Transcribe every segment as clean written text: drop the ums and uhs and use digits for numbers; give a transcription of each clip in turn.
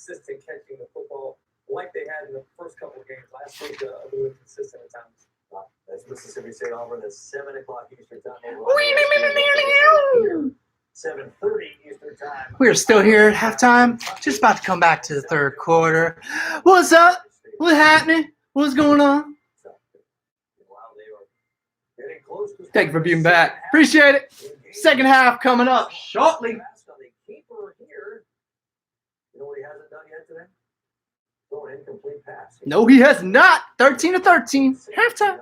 consistent catching the football like they had in the first couple of games. Last week, a little inconsistent at times. That's Mississippi State Auburn. That's 7 o'clock Eastern time. 7:30 Eastern time. We're still here at halftime. Just about to come back to the third quarter. What's up? What's happening? What's going on? Thank you for being back. Appreciate it. Second half coming up shortly. You know what he hasn't done yet today? Throw an incomplete pass. No, he has not. 13-13. Halftime.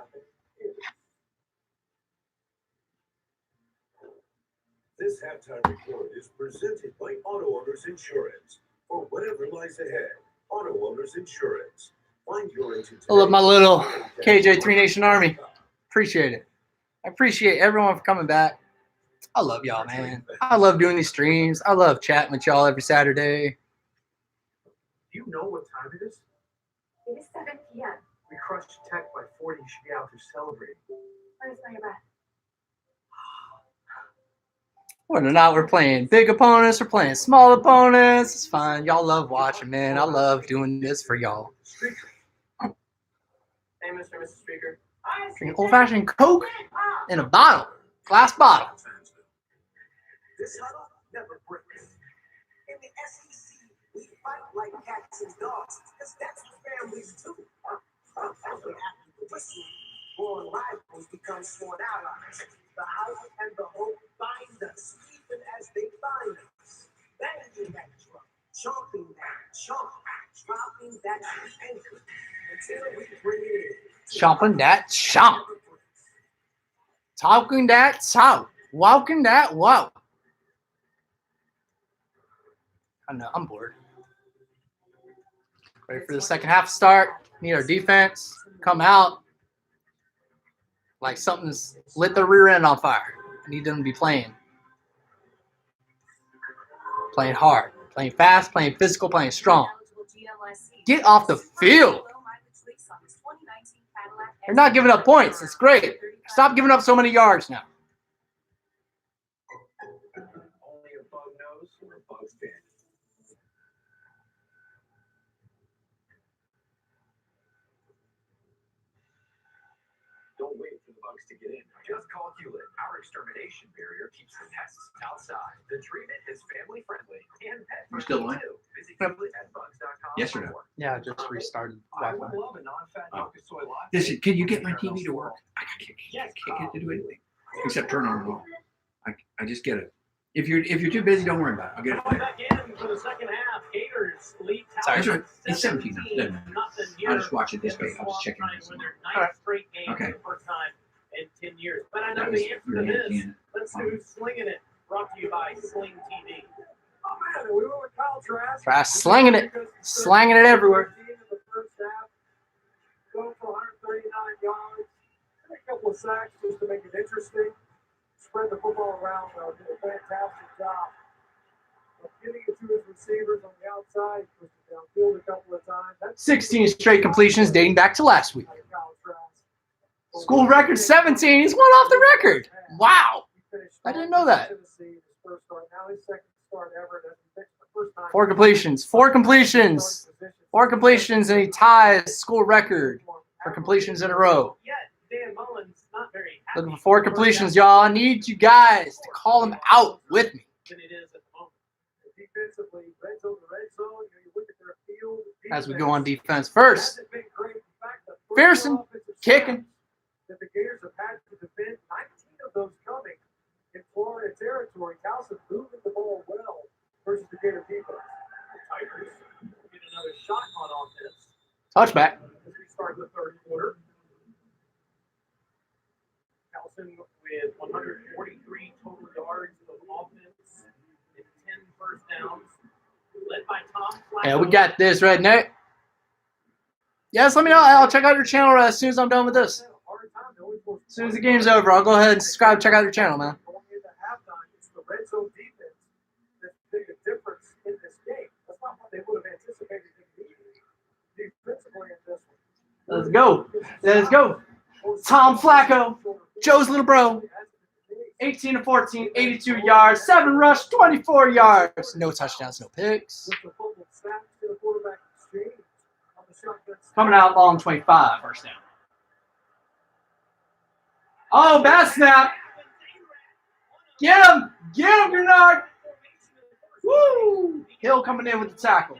This halftime report is presented by Auto Owners Insurance. For whatever lies ahead, Auto Owners Insurance. Find your agent today. I love my little KJ3 Nation Army. Appreciate it. I appreciate everyone for coming back. I love y'all, man. I love doing these streams. I love chatting with y'all every Saturday. Do you know what time it is? It is 7 p.m. We crushed Tech by 40. You should be out there celebrating. Let us know your breath. Whether or not we're playing big opponents or playing small opponents, it's fine. Y'all love watching, man. I love doing this for y'all. Hey, Mr. and Mrs. Speaker. Drinking old-fashioned Coke in a bottle, glass bottle. This huddle never breaks. In the SEC, we fight like cats and dogs, because that's what families do. After the whistle, born rivals become sworn allies. The house and the hope bind us, even as they bind us. Banging that drum, chomping that chomp, dropping that anchor, until we bring it in. Chomping that chomp. Talking that talk. Walking that walk. I know, I'm bored. Ready for the second half to start. Need our defense come out like something's lit their rear end on fire. I need them to be playing. Playing hard. Playing fast, playing physical, playing strong. Get off the field. They're not giving up points. It's great. Stop giving up so many yards now. Only a bug knows or a bug's been. Don't wait for the bugs to get in. Just call Hewlett. Our extermination barrier keeps the pests outside. The treatment is family friendly and pet friendly still on? too. Visit HewlettPetBugs.com. Yes or no? Yeah, I just restarted I Wi-Fi. would love a non-fat focused soy latte. Can you get my TV to work? I can't get it to do anything except turn on and off. I just get it. If you're too busy, don't worry about it. I'll get it. Coming back in for the second half. Gators lead Sorry, Towson it's 17 now. Doesn't matter. I'll just watch it this way. I'll just check it. Win their ninth straight game Okay. for the first time in 10 years. But I know That was the answer to really this. entertaining. Let's do Who's Slinging It, brought to you by Sling TV. Oh, man, we went with Kyle Trask. Trask slinging it. Slanging it everywhere. In the first half, going for 139 yards, and a couple of sacks just to make it interesting. Spread the football around, did a fantastic job of getting it to his receivers on the outside, pushed it downfield a couple of times. That's 16 straight completions dating back to last week. Kyle Trask. School record 17. He's one off the record. Wow. I didn't know that. Tennessee, his first start. Now his second start ever. That's the first time. 4 completions. 4 completions. 4 completions, and he ties school record for completions in a row. Yet, Dan Mullen's not very happy. Looking for 4 completions, y'all. I need you guys to call them out with me. Than it is at the moment. Defensively, red zone to red zone. You look at their field. As we go on defense first. Hasn't been great. In fact, the Pearson, offensive kicking. snaps that the Gators have had to defend, 19 of those coming in Florida territory. Towson moving the ball well versus the Gator defense. The Tigers get another shot on offense Touchback. as we start the third quarter. Towson with 143 total yards of offense and 10 first downs. Led by Tom Flacco. Yeah, we got this, Redneck. Yes, let me know. I'll check out your channel as soon as I'm done with this. As soon as the game's over, I'll go ahead and subscribe, check out your channel, man. Going into halftime, it's the red zone defense that's made a difference in this game. That's not what they would have anticipated defensively in this one. Let's go. Let's go. Tom Flacco, Joe's little bro. 18-14, 82 yards, 7 rush, 24 yards. No touchdowns, no picks. With the football back to the quarterback exchange on the shotgun. Coming out, ball on 25, first down. Oh, bad snap. Get him, Grenard. Woo! Hill coming in with the tackle.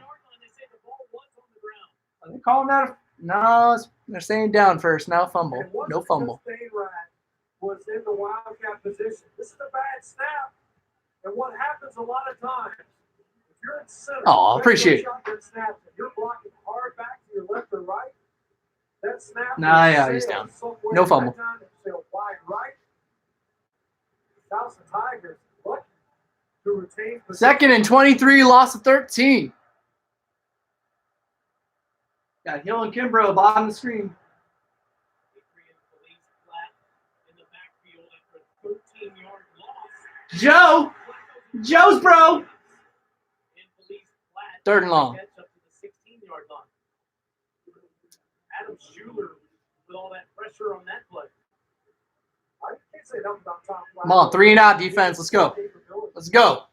Are they calling that? No, they're staying down first. Now fumble. No fumble. Was in the wildcat position. This is a bad snap. And what happens a lot of times, if you're in center, oh, appreciate it. Snaps, if you're blocking hard back to your left or right, that snap. Nah, yeah, he's down. No fumble. Wide right. Towson Tigers lucky to retain possession. 2nd and 23, loss of 13. Got Hill and Kimbrough bottom of the screen. Joe's bro. 3rd and long. Adam Schuler with all that pressure on that play. Come on, 3 and out defense. Let's go. Let's go.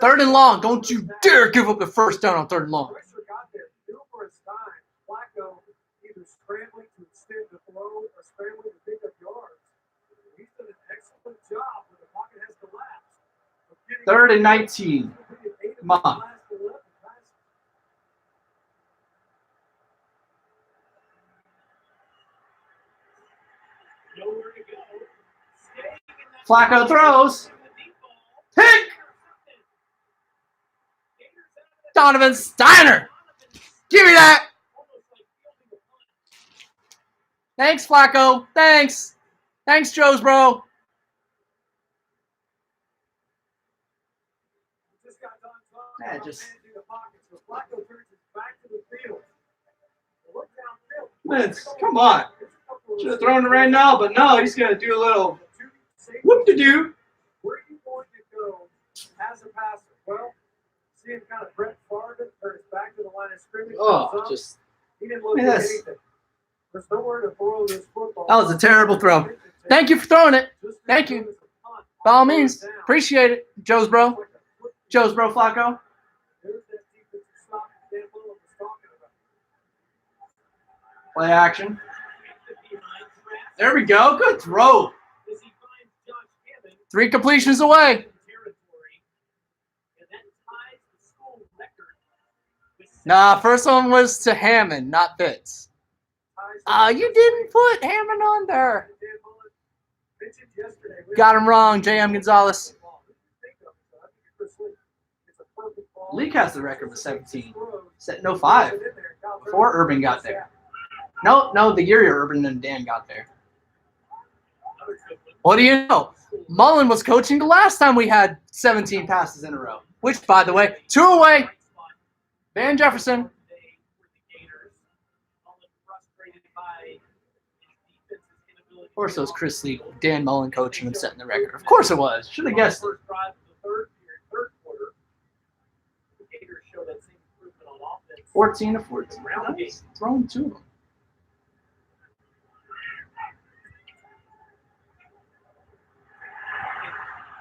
3rd and long. Don't you dare give up the first down on 3rd and long. Flacco either scrambling to extend the throw or scrambling to pick up yards. He's done an excellent job when the pocket has collapsed. 3rd and 19. Come on. Flacco throws. Pick. Donovan Steiner. Give me that. Thanks, Flacco. Thanks. Thanks, Joe's bro. Yeah, just. Vince, come on. Should have thrown it right now, but no, he's going to do a little whoop-de-doo. Where are you going to go as a passer? Well, seeing kind of Brett Favre turn his back to the line of scrimmage. Oh, just. He didn't look at anything. There's nowhere to throw this football. That was a terrible throw. Thank you for throwing it. Thank you. By all means, appreciate it. Joe's bro. Joe's bro, Flacco. Play action. There we go. Good throw. 3 completions away. Nah, first one was to Hammond, not Fitz. You didn't put Hammond on there. Got him wrong, J.M. Gonzalez. Leak has the record with 17. Set no 5 before Urban got there. No, the year Urban and Dan got there. What do you know? Mullen was coaching the last time we had 17 passes in a row. Which, by the way, 2 away. Van Jefferson. Of course it was Chris Lee, Dan Mullen coaching and setting the record. Of course it was. Should have guessed it. 14 to 14. Nice. Throwing 2 of them.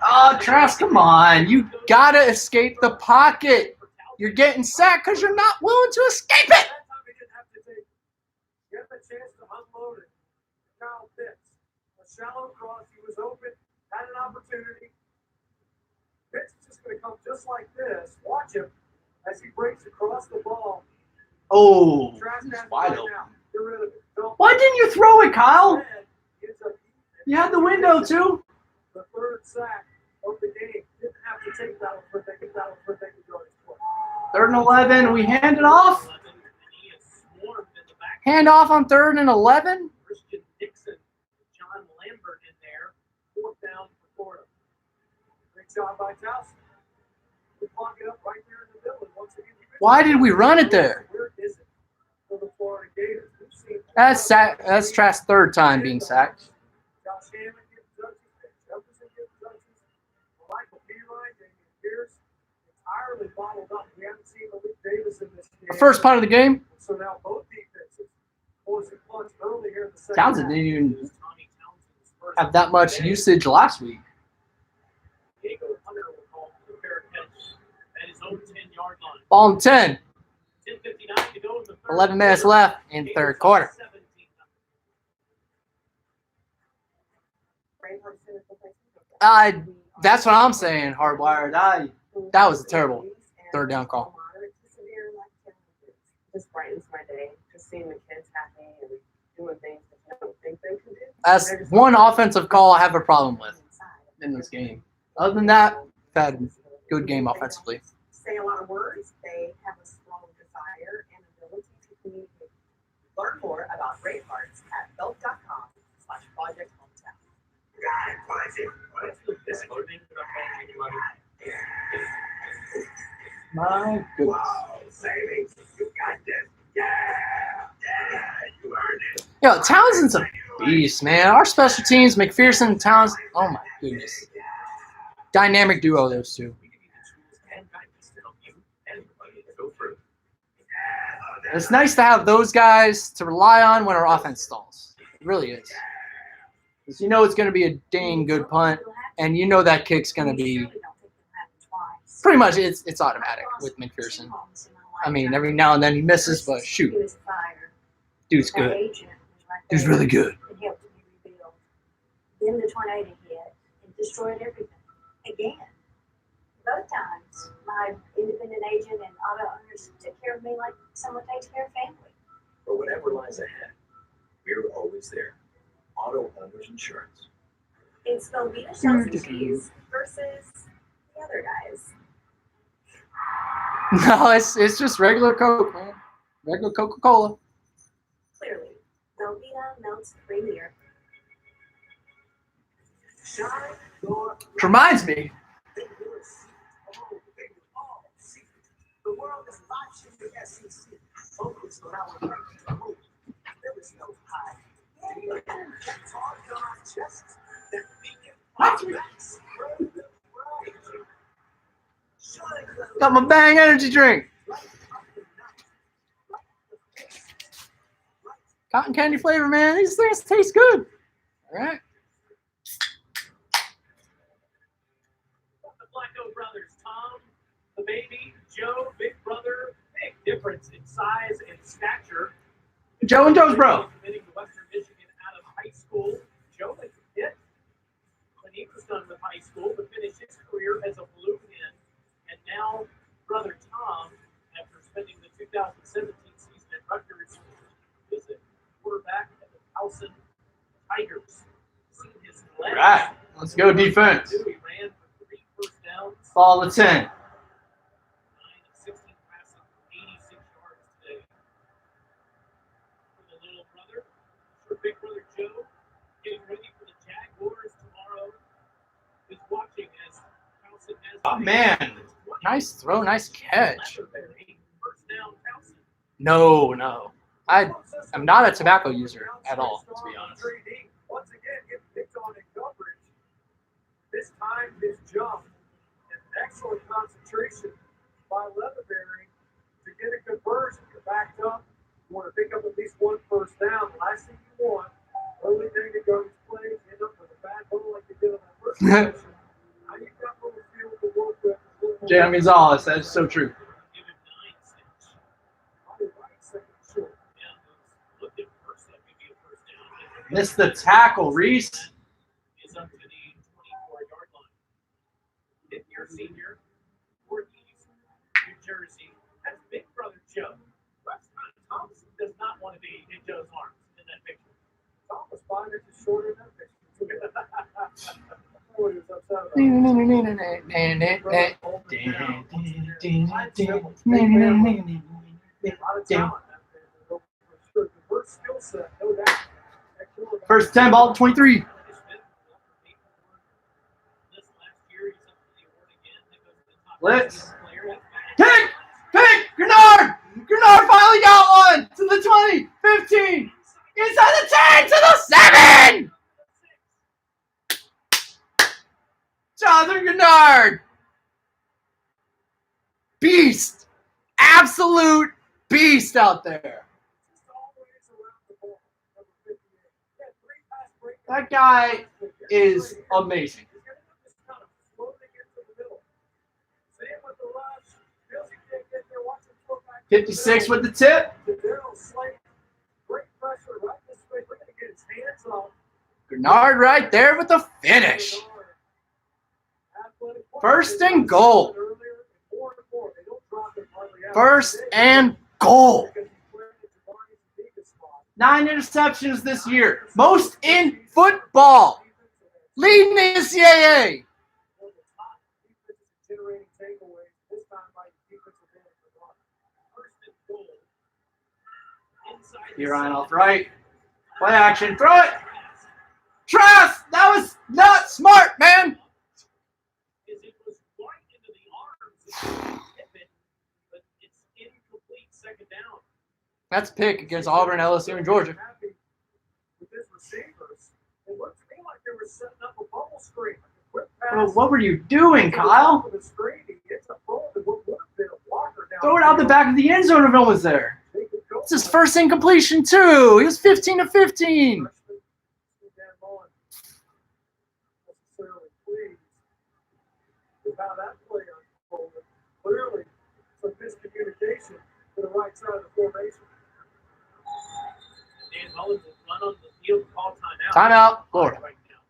Oh, Trask, come on. You got to escape the pocket. You're getting sacked because you're not willing to escape it. Get the chance to unload it. Kyle Pitts. A shallow cross. He was open. Had an opportunity. Pitts is just going to come just like this. Watch him as he breaks across the ball. Oh, he's wide open. Why didn't you throw it, Kyle? You had the window, too. The 3rd sack of the game. Didn't have to take that one for 3rd and 11. We hand it off. Hand off on 3rd and 11. Christian Dixon, John Lambert in there. 4th down for Florida. Great job by Towson. We lock it up right there in the middle. Once again, why did we run it there? Where is it for the Florida Gators? That's Trask's 3rd time being sacked. Josh Hammond gives judges, Jefferson gives judges, Michael Beeline, Damian Pierce, entirely bottled up. We haven't seen Malik Davis in this game. The first punt of the game. So now both defenses forcing punts early here in the second. Townsend didn't even have that much usage last week. Diego Hunter will call for the fair catch at his own 10-yard line. Ball and 10. 10:59 to go in the third 11 minutes quarter. left in third quarter. 17. That's what I'm saying, Hardwired. That was a terrible third down call. Just brightens my day. Just seeing the kids happy and doing things that you don't think they can do. That's one offensive call I have a problem with in this game. Other than that, had a good game offensively. Say a lot of words. They have a strong desire and ability to communicate. Learn more about Great Hearts at belt.com/project-hometown. This motivating about managing money. My goodness. Savings. You got this. Yeah, you earned it. Yo, Townsend's a beast, man. Our special teams, McPherson and Townsend. Oh my goodness. Dynamic duo, those two. We give you the tools and guidance to help you and everybody to go through. It's nice to have those guys to rely on when our offense stalls. It really is. Because you know it's going to be a dang good punt, and you know that kick's going to be pretty much it's automatic with McPherson. I mean, every now and then he misses, but shoot, dude's good. Dude's really good. Then the tornado hit and destroyed everything. Again, both times, my independent agent and auto owners took care of me like someone takes care of family. For whatever lies ahead, we're always there. Auto Owners Insurance. It's Velveeta shells and cheese versus the other guys. No, it's just regular Coke, man. Regular Coca-Cola. Clearly, Velveeta melts premier. Shine your Which reminds me, The world is watching the SEC. Focused on our rankings and moves. There is no hide. That's all God's justice. That we can fight back. Spread the right. Shine the got my Bang energy drink. light up the night. Cotton candy flavor, man. These things taste good. All right. The Flacco brothers, Tom, the baby, Joe, big brother, big difference in size and stature. Joe and Joe's bro. Committing to Western Michigan out of high school. Joe was a kid when he was done with high school, but finished his career as a blue hen. And now, brother Tom, after spending the 2017 season at Rutgers, is a quarterback at the Towson Tigers. Seen his legs. Right. Let's go defense. He ran for 3 first downs. Ball to 10. 9 of 16 passing, 86 yards today. For the little brother, for big brother Joe, getting ready for the Jaguars tomorrow. Is watching as Towson has. Oh, man. Nice throw, nice catch. First down, Towson. No. I am not a tobacco user at all, to be honest. Once again, get picked on in coverage. This time, his jump. An excellent concentration by Leatherberry to get a conversion. You're backed up. You want to pick up at least 1 first down. The last thing you want, early thing to go to play, end up with a bad ball like you did on that first possession. Now you've got a little field to work with. Jay Gonzalez, that's so true. Give him 9 cents. Probably right, second short. Yeah, looked at first, that could be a first down. Missed the tackle, Reese. Is up to the 24-yard line. Fifth-year senior, Northeast New Jersey. That's big brother Joe. Thompson does not want to be in Joe's arms in that picture. Tom was 5 inches shorter than that picture. Oh, he was upset about it. First 10, ball 23. This last year, he's up for the award again. That goes to the top Blitz. player. Pick! Grenard! Grenard finally got one! To the 20, 15, inside the 10, to the 7! Jonathan Grenard! Beast! Absolute beast out there. That guy is amazing. 56 with the tip. Great pressure right this way. We're going to get his hands on. Grenard right there with the finish. First and goal. First and goal. 9 interceptions this year. Most in football. Leading the NCAA. Here on off right. Play action. Throw it. Trask! That was not smart, man. That's a pick against Auburn, LSU, and Georgia. Well, what were you doing, Kyle? Throw it out the back of the end zone if no one's there. It's his first incompletion, too. He was 15 of 15. How that play unfolded. Clearly, some miscommunication to the right side of the formation. Dan Mullen will run on the field, call timeout. Timeout, Florida. Right now.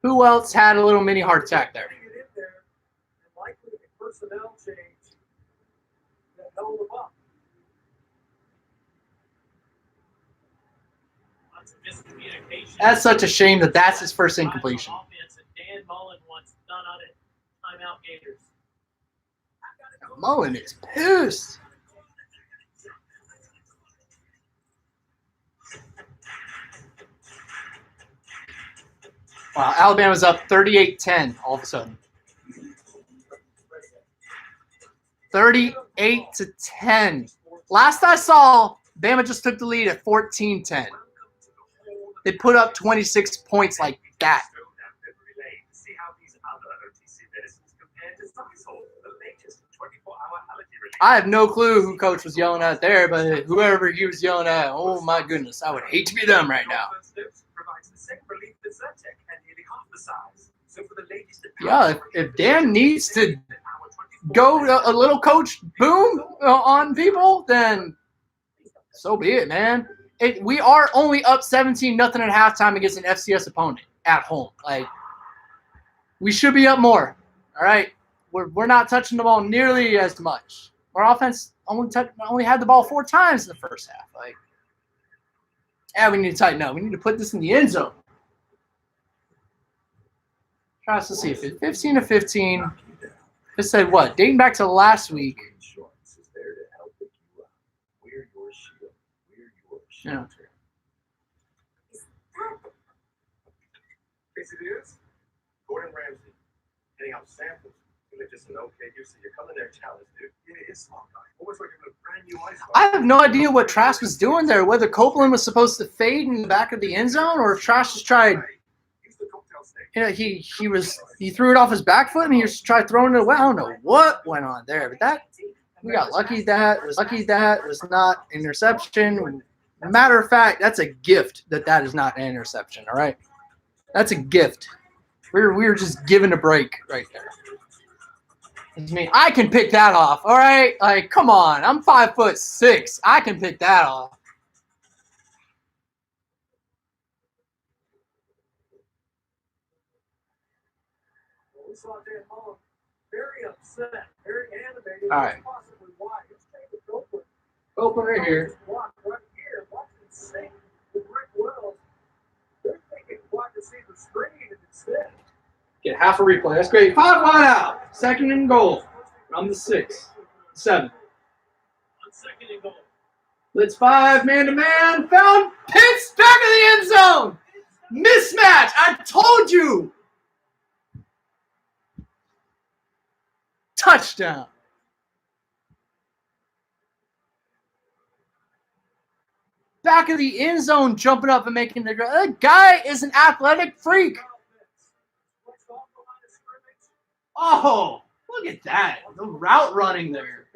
Who else had a little mini heart attack there? Get in there, and likely a personnel change that held them up. Lots of miscommunication. That's such a shame that that's his first incompletion. Offense, and Dan Mullen wants none on it. Timeout, Gators. Mullen is pissed. Wow, Alabama's up 38-10 all of a sudden. 38-10. Last I saw, Bama just took the lead at 14-10. They put up 26 points like that. I have no clue who coach was yelling at there, but whoever he was yelling at, oh my goodness, I would hate to be them right now. Yeah, if Dan needs to go a little coach boom on people, then so be it, man. We are only up 17-0 at halftime against an FCS opponent at home. Like, we should be up more. All right, we're not touching the ball nearly as much. Our offense only had the ball 4 times in the first half. Like, yeah, we need to tighten up. We need to put this in the end zone. Try to see if it's 15 of 15. This said what? Dating back to last week. Yeah. Case it is, Gordon Ramsay getting out samples. Just an okay use. You're coming there, challenge, dude. Yeah, it's small guy. Almost like a brand new ice. I have no idea what Trask was doing there. Whether Copeland was supposed to fade in the back of the end zone, or if Trask just tried. You know, he threw it off his back foot and he just tried throwing it away. I don't know what went on there, but that we got lucky. That was not an interception. Matter of fact, that's a gift that is not an interception. All right, that's a gift. We were just given a break right there. I mean, I can pick that off. All right, like come on, I'm 5'6". I can pick that off. We saw Dan Mullen very upset, very animated. All right. Possibly why. He's taking Copeland. Copeland right here. Block right here. Watch him sink with Rick Wells. They're thinking wide receiver screen instead. Get half a replay. That's great. 5 wide out. 2nd and goal. From the 6. 7. 2nd and goal. Blitz 5, man-to-man. Found Pitts back of the end zone. Mismatch. I told you. Touchdown. Back of the end zone, jumping up and making the grab. That guy is an athletic freak. Oh, look at that. The route running there.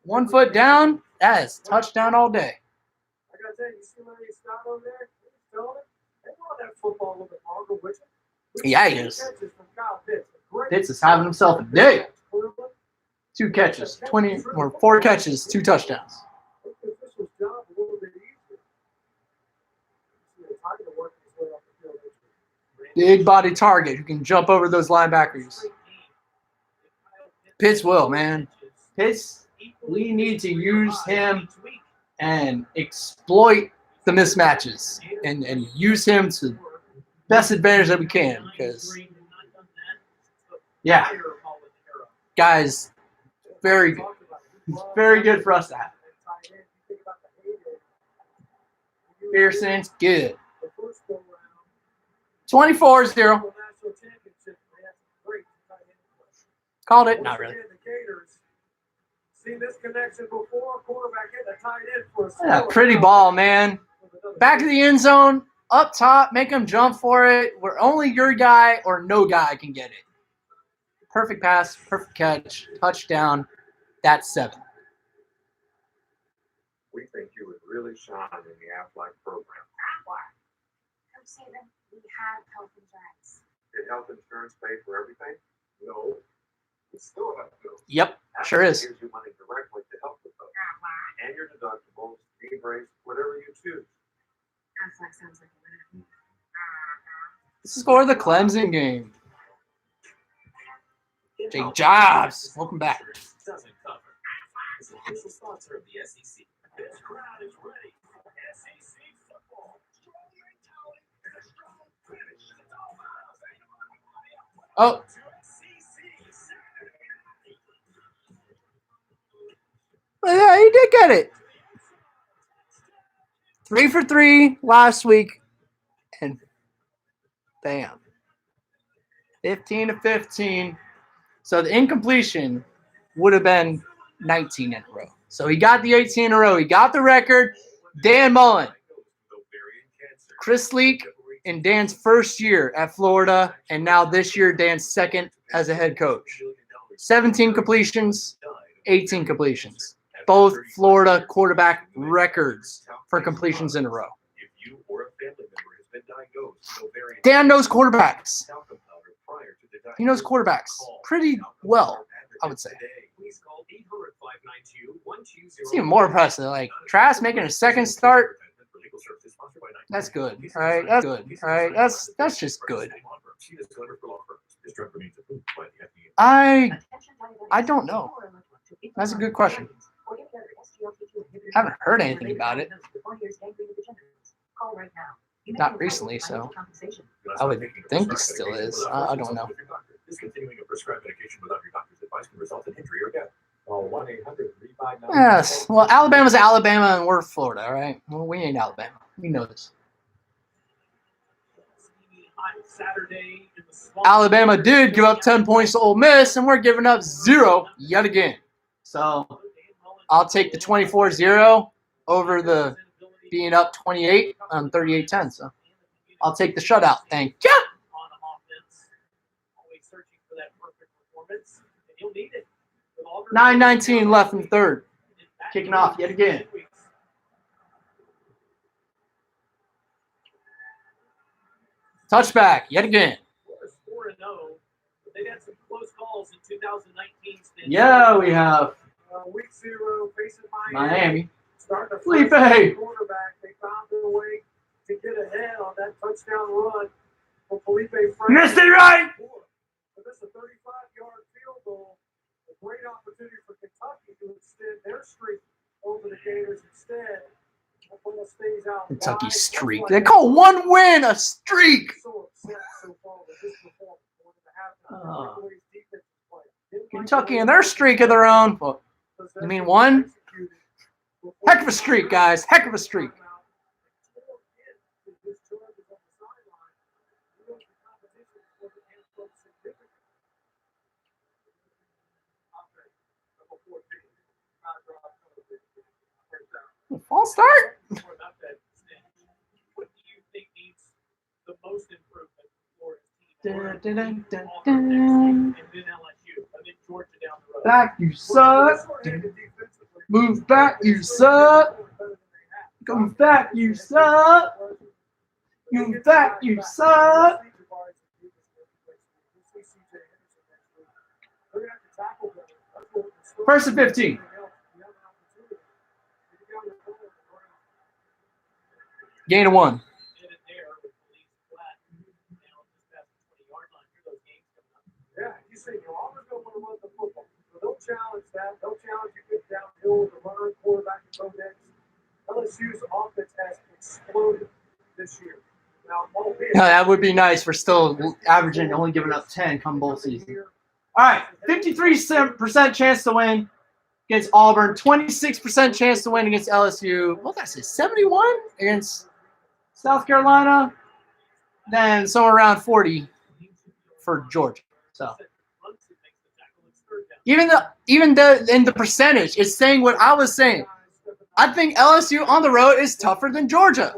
1 foot down. That is touchdown all day. I got to tell you, you see where he's got over there? He's throwing it. They want that football a little bit longer, which Yeah, he is. Pitts is having himself a day. 2 catches, 20 or 4 catches, 2 touchdowns. Make the official's job a little bit easier. See the Tiger working his way off the field. Big body target who can jump over those linebackers. Pitts will, man. Pitts, we need to use him and exploit the mismatches and use him to best advantage that we can. Because, yeah, guys, very good. He's very good for us to have. Pearson's good. 24-0. Called it. Not really. The Gators seen this connection before. Quarterback hit a tight end for a Yeah, pretty ball, man. Back of the end zone, up top, make him jump for it. Where only your guy or no guy can get it. Perfect pass, perfect catch, touchdown. That's 7. We think you would really shine in the Aflac program. Coach Saban, we have health insurance. Did health insurance pay for everything? No. We still have to. Yep, sure is. Gives you money directly to help with those. And your deductibles, fee breaks, whatever you choose. Aflac sounds like a winner. This is for the Clemson game. Jake Jobs, welcome back. Doesn't cover. Is the official sponsor of the SEC. This crowd is ready for SEC football. Strong mentality and a strong finish. Oh, yeah, he did get it. 3 for 3 last week, and bam, 15 to 15. So the incompletion would have been 19 in a row. So he got the 18 in a row. He got the record. Dan Mullen, Chris Leak in Dan's first year at Florida, and now this year Dan's second as a head coach. 17 completions, 18 completions. Both Florida quarterback records for completions in a row. Dan knows quarterbacks. He knows quarterbacks pretty well, I would say. It's even more impressive. Like, Trask making a second start, that's good. All right, that's good. All right, that's just good. I don't know. That's a good question. I haven't heard anything about it. Not recently, so I would think he still is. I don't know. Discontinuing a prescribed medication without your doctor's advice can result in injury or death. Call 1-800-359. Yes. Well, Alabama's Alabama, and we're Florida. All right. Well, we ain't Alabama. We know this. Alabama did give up 10 points to Ole Miss, and we're giving up 0 yet again. So I'll take the 24-0 over the being up 28 on 38-10. So I'll take the shutout. Thank you. 9:19 left in the third. Kicking off yet again. Touchback yet again. Yeah, we have Week 0, facing Miami. Starting to Felipe. quarterback. They found their way to get ahead on that touchdown run for Felipe Frank. Missed it right. But this is a 35-yard field goal. A great opportunity for Kentucky to extend their streak over the Gators instead. Oklahoma stays out Kentucky wide. streak. They call one win a streak. So upset so far with this performance. Rivalry's defense play. Kentucky and their streak of their own. Well, you mean one? Heck of a streak, guys. Heck of a streak. False start. What do you think needs the most improvement for Florida's team? And then LSU, and then Georgia down the road. Back, you suck. Move back, you suck. Come back, you suck. Move back, you suck. First and 15. Gain of 1. Yeah, you say you're always going to want to run the football. So they'll challenge that. They'll challenge you get downhill with the runner, quarterback, and go next. LSU's offense has exploded this year. Now, Yeah, that would be nice. We're still averaging, only giving up 10 come bowl season. All right, 53% chance to win against Auburn, 26% chance to win against LSU. What did I say, 71 against South Carolina? Then somewhere around 40 for Georgia. So even in the percentage, it's saying what I was saying. I think LSU on the road is tougher than Georgia.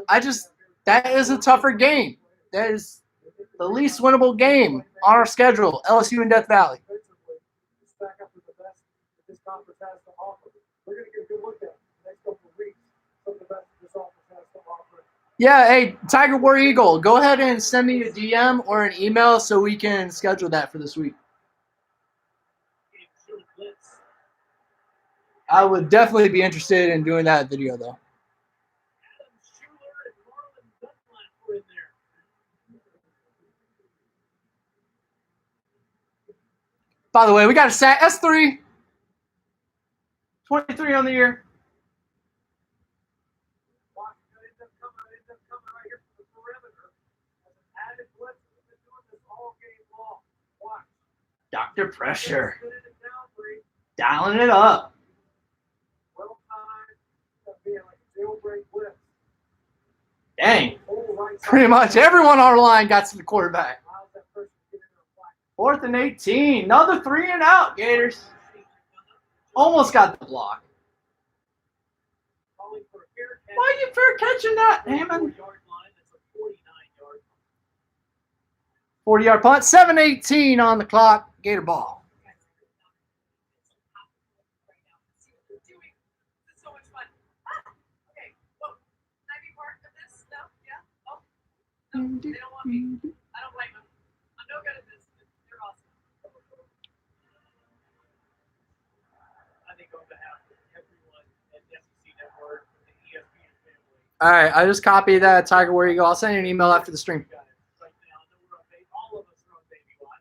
That is a tougher game. That is the least winnable game on our schedule, LSU and Death Valley. Yeah, hey, Tiger War Eagle, go ahead and send me a DM or an email so we can schedule that for this week. I would definitely be interested in doing that video, though. By the way, we got a sack. S3. 23 on the year. Dr. Pressure. Dialing it up. Dang. Pretty much everyone on our line got to the quarterback. 4th and 18. Another 3 and out, Gators. Almost got the block. Why are you fair catching that, Hammond? 40-yard punt. 7:18 on the clock. Gator ball. They don't want me. I don't blame them. I'm no good at this. They're awesome. I think on behalf of everyone at SEC Network, the ESPN family. All right, I just copied that. Tiger, where you go? I'll send you an email after the stream. Right now, I know we're on all of us are on Baby Watch.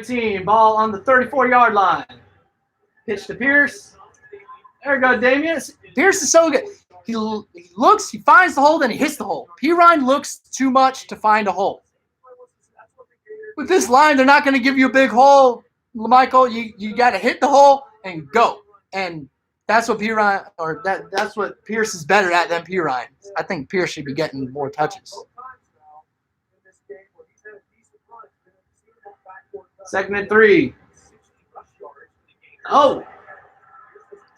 7:18, ball on the 34-yard line. Pitch to Pierce. There we go, Damian. Pierce is so good. He looks, he finds the hole, then he hits the hole. Pirine looks too much to find a hole. With this line, they're not going to give you a big hole, Michael. You got to hit the hole and go. And that's what Pirine, or that's what Pierce is better at than Pirine. I think Pierce should be getting more touches. 2nd and 3. Oh.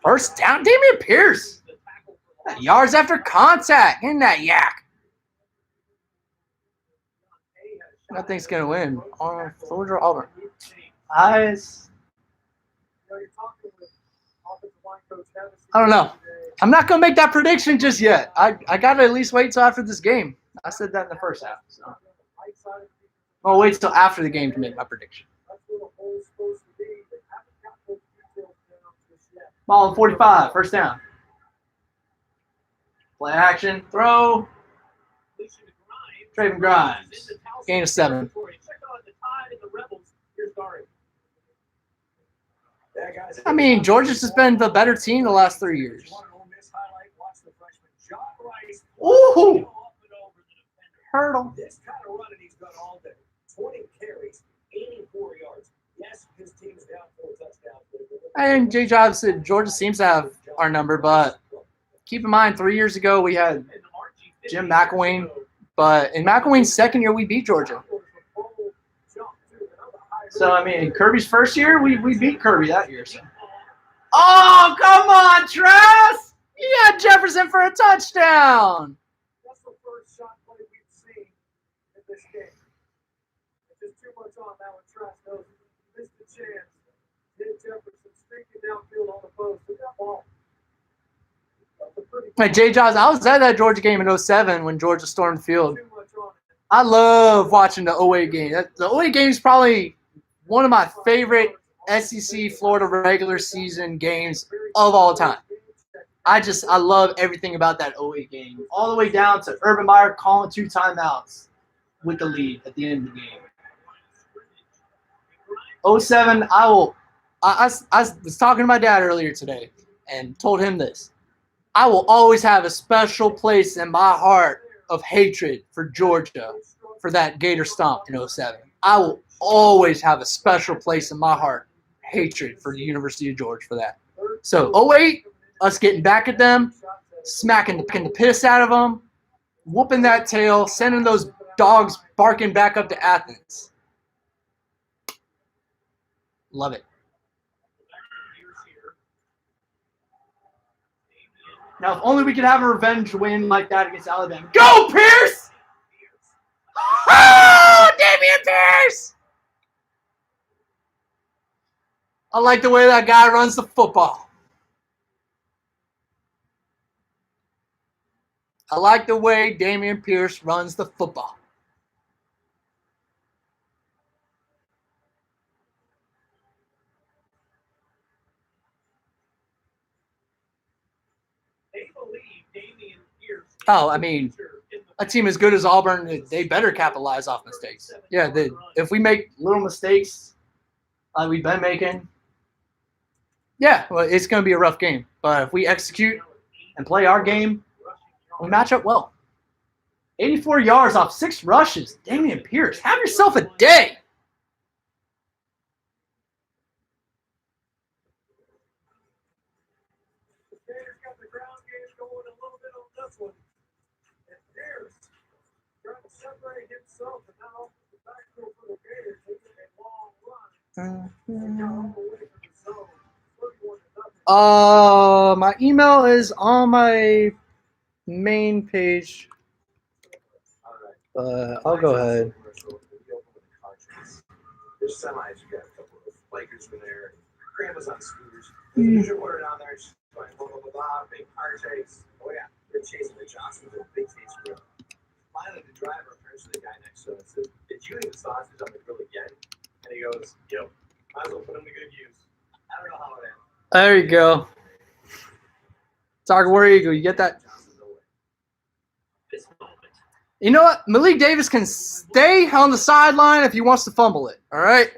First down, Damian Pierce. Yards after contact. In that yak. I think it's going to win. Georgia or Auburn. Eyes. I don't know. I'm not going to make that prediction just yet. I got to at least wait until after this game. I said that in the first half. So. I'll wait until after the game to make my prediction. Ball on 45, first down. Play action, throw. Traven Grimes. Gain of 7. I mean, Georgia's just been the better team the last 3 years. Ooh! Hurdle. This kind of running he's done all day. 20 carries, 84 yards. Yes, his team is down 4 touchdowns. And Jay Jobs said Georgia seems to have our number, but keep in mind 3 years ago we had Jim McElwain, but in McElwain's second year we beat Georgia. So I mean, Kirby's first year we beat Kirby that year. So. Oh, come on, Trask! You got Jefferson for a touchdown. That's the first shot play we've seen in this game. There's just too much on that one. Trask knows he missed the chance. Hit Jefferson streaking downfield on the post. Look at that ball. Hey, Jay Jobs, I was at that Georgia game in 07 when Georgia stormed the field. I love watching the 08 game. The 08 game is probably one of my favorite SEC Florida regular season games of all time. I love everything about that 08 game, all the way down to Urban Meyer calling 2 timeouts with the lead at the end of the game. 07, I was talking to my dad earlier today and told him this. I will always have a special place in my heart of hatred for Georgia for that Gator stomp in 07. I will always have a special place in my heart, hatred for the University of Georgia for that. So 08, us getting back at them, smacking the piss out of them, whooping that tail, sending those dogs barking back up to Athens. Love it. Now, if only we could have a revenge win like that against Alabama. Go, Pierce! Oh, Damian Pierce! I like the way that guy runs the football. I like the way Damian Pierce runs the football. Oh, I mean, a team as good as Auburn, they better capitalize off mistakes. Yeah, if we make little mistakes like we've been making, yeah, well, it's going to be a rough game. But if we execute and play our game, we match up well. 84 yards off 6 rushes. Damian Pierce, have yourself a day. Gators got the ground game going a little bit on this one. And Pierce trying to separate himself, and now the backfield for the Gators taking a long run. All the way to the zone. 31-0. My email is on my main page. I'll go ahead. There's semis, you got a couple of Lakers in there, grandmas on scooters. You should order down there, she's going blah, blah, blah, blah, big car chase. Oh, yeah, they're chasing the Johnson with a big taste grill. Finally, the driver turns to the guy next to him and says, "Did you eat the sausage on the grill again?" And he goes, "Yep, might as well put them to good use." I don't know how it ends. There you go. Soccer War Eagle, you get that? You know what? Malik Davis can stay on the sideline if he wants to fumble it. All right,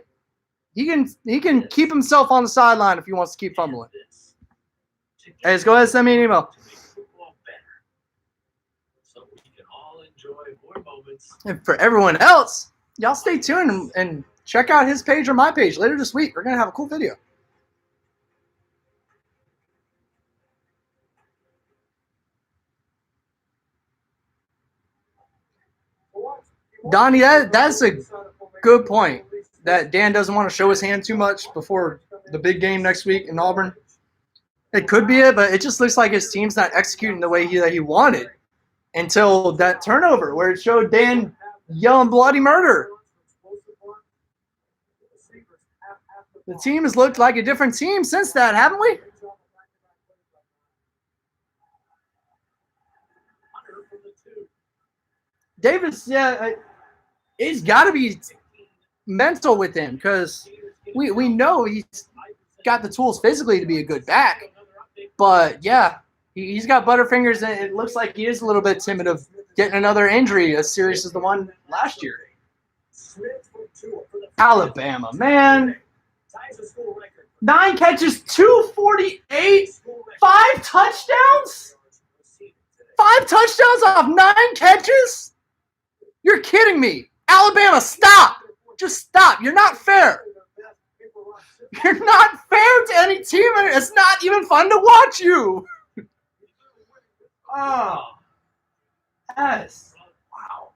he can keep himself on the sideline if he wants to keep fumbling. Hey, just go ahead and send me an email. And for everyone else, y'all stay tuned and check out his page or my page later this week. We're gonna have a cool video. Donnie, that's a good point. That Dan doesn't want to show his hand too much before the big game next week in Auburn. It could be it, but it just looks like his team's not executing the way that he wanted until that turnover where it showed Dan yelling bloody murder. The team has looked like a different team since that, haven't we? Davis, yeah, it's got to be mental with him because we know he's got the tools physically to be a good back. But, yeah, he's got butterfingers, and it looks like he is a little bit timid of getting another injury as serious as the one last year. Alabama, man. 9 catches, 248, 5 touchdowns? 5 touchdowns off 9 catches? You're kidding me. Alabama, stop. Just stop. You're not fair. You're not fair to any team, and it's not even fun to watch you. Oh. Yes. Wow.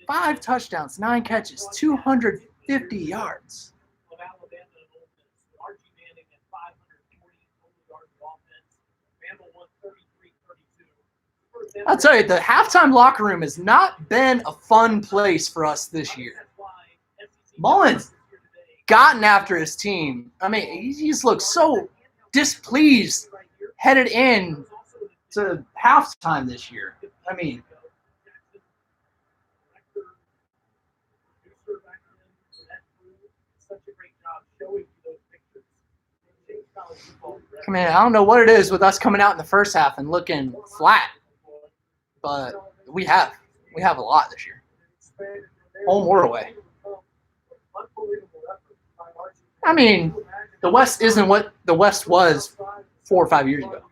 5 touchdowns, 9 catches, 250 yards. I'll tell you, the halftime locker room has not been a fun place for us this year. Mullen's gotten after his team. I mean, he just looks so displeased headed in to halftime this year. I mean, such a great job showing you those pictures. It changed college football forever. I mean, I don't know what it is with us coming out in the first half and looking flat, but we have a lot this year, home or away. I mean, the West isn't what the West was 4 or 5 years ago.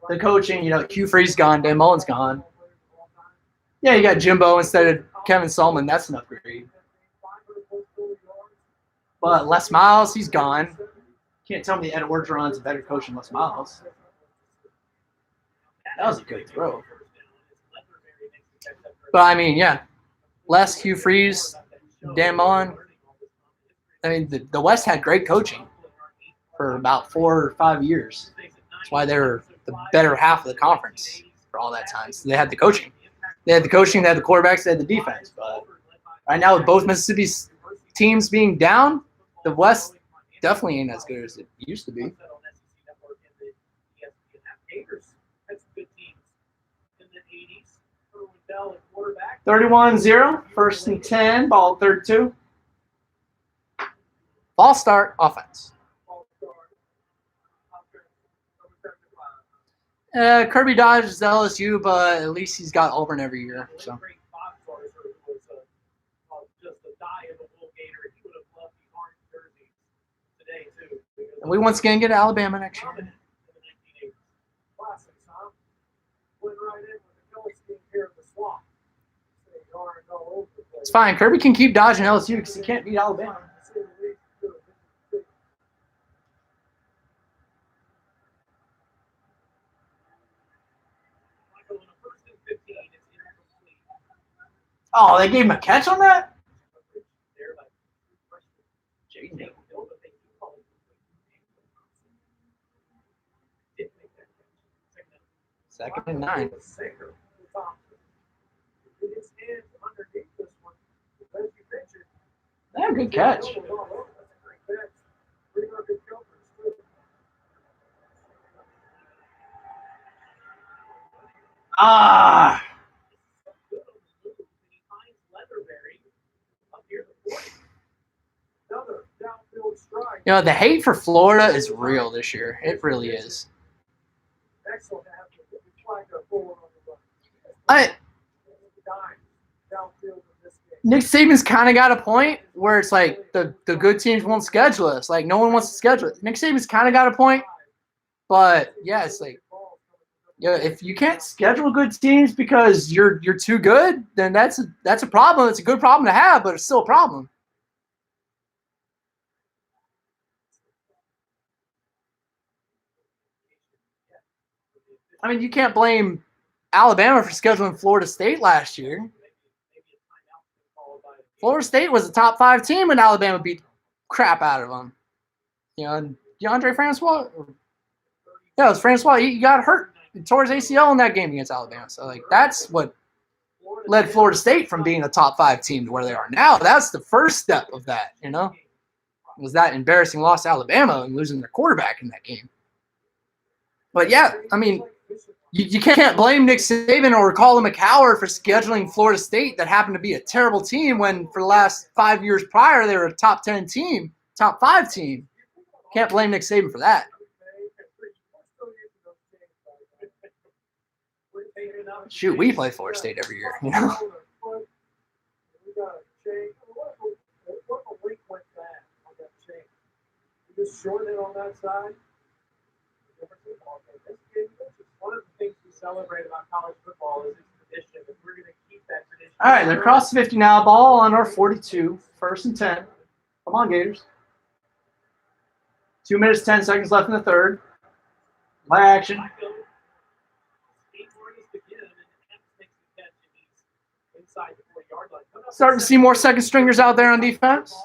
The coaching, Q3's gone, Dan Mullen's gone. Yeah, you got Jimbo instead of Kevin Sullivan. That's an upgrade. But Les Miles, he's gone. Can't tell me Ed Orgeron's a better coach than Les Miles. That was a good throw. But, I mean, yeah. Les, Hugh Freeze, Dan Mullen. I mean, the West had great coaching for about 4 or 5 years. That's why they were the better half of the conference for all that time. So they had the coaching. They had the coaching, they had the quarterbacks, they had the defense. But right now, with both Mississippi's teams being down, the West definitely ain't as good as it used to be. Gators had some good teams in the 80s. Bell at quarterback. 31-0, 1st and 10, ball 32. Ball start, offense. Kirby dodges LSU, but at least he's got Auburn every year. So. And we once again get Alabama next year. It's fine. Kirby can keep dodging LSU because he can't beat Alabama. Oh, they gave him a catch on that? Second and 9. Yeah, good catch. Ah. The hate for Florida is real this year. It really is. Nick Saban's kind of got a point where it's like the good teams won't schedule us. Like, no one wants to schedule it. Nick Saban's kind of got a point. But, yeah, it's like, if you can't schedule good teams because you're too good, then that's a problem. It's a good problem to have, but it's still a problem. I mean, you can't blame Alabama for scheduling Florida State last year. Florida State was a top 5 team when Alabama beat the crap out of them. And DeAndre Francois, it was Francois. He got hurt. He tore his ACL in that game against Alabama. So, that's what led Florida State from being a top 5 team to where they are now. That's the first step of that, was that embarrassing loss to Alabama and losing their quarterback in that game. But, yeah, I mean, you can't blame Nick Saban or call him a coward for scheduling Florida State that happened to be a terrible team when for the last 5 years prior they were a top 10 team, top 5 team. Can't blame Nick Saban for that. Shoot, we play Florida State every year, Just shorten it on that side. One of the things we celebrate about college football is its tradition, and we're going to keep that tradition. All right, they're across the 50 now. Ball on our 42. 1st and 10. Come on, Gators. 2 minutes, 10 seconds left in the third. Play action. Starting to see more second stringers out there on defense.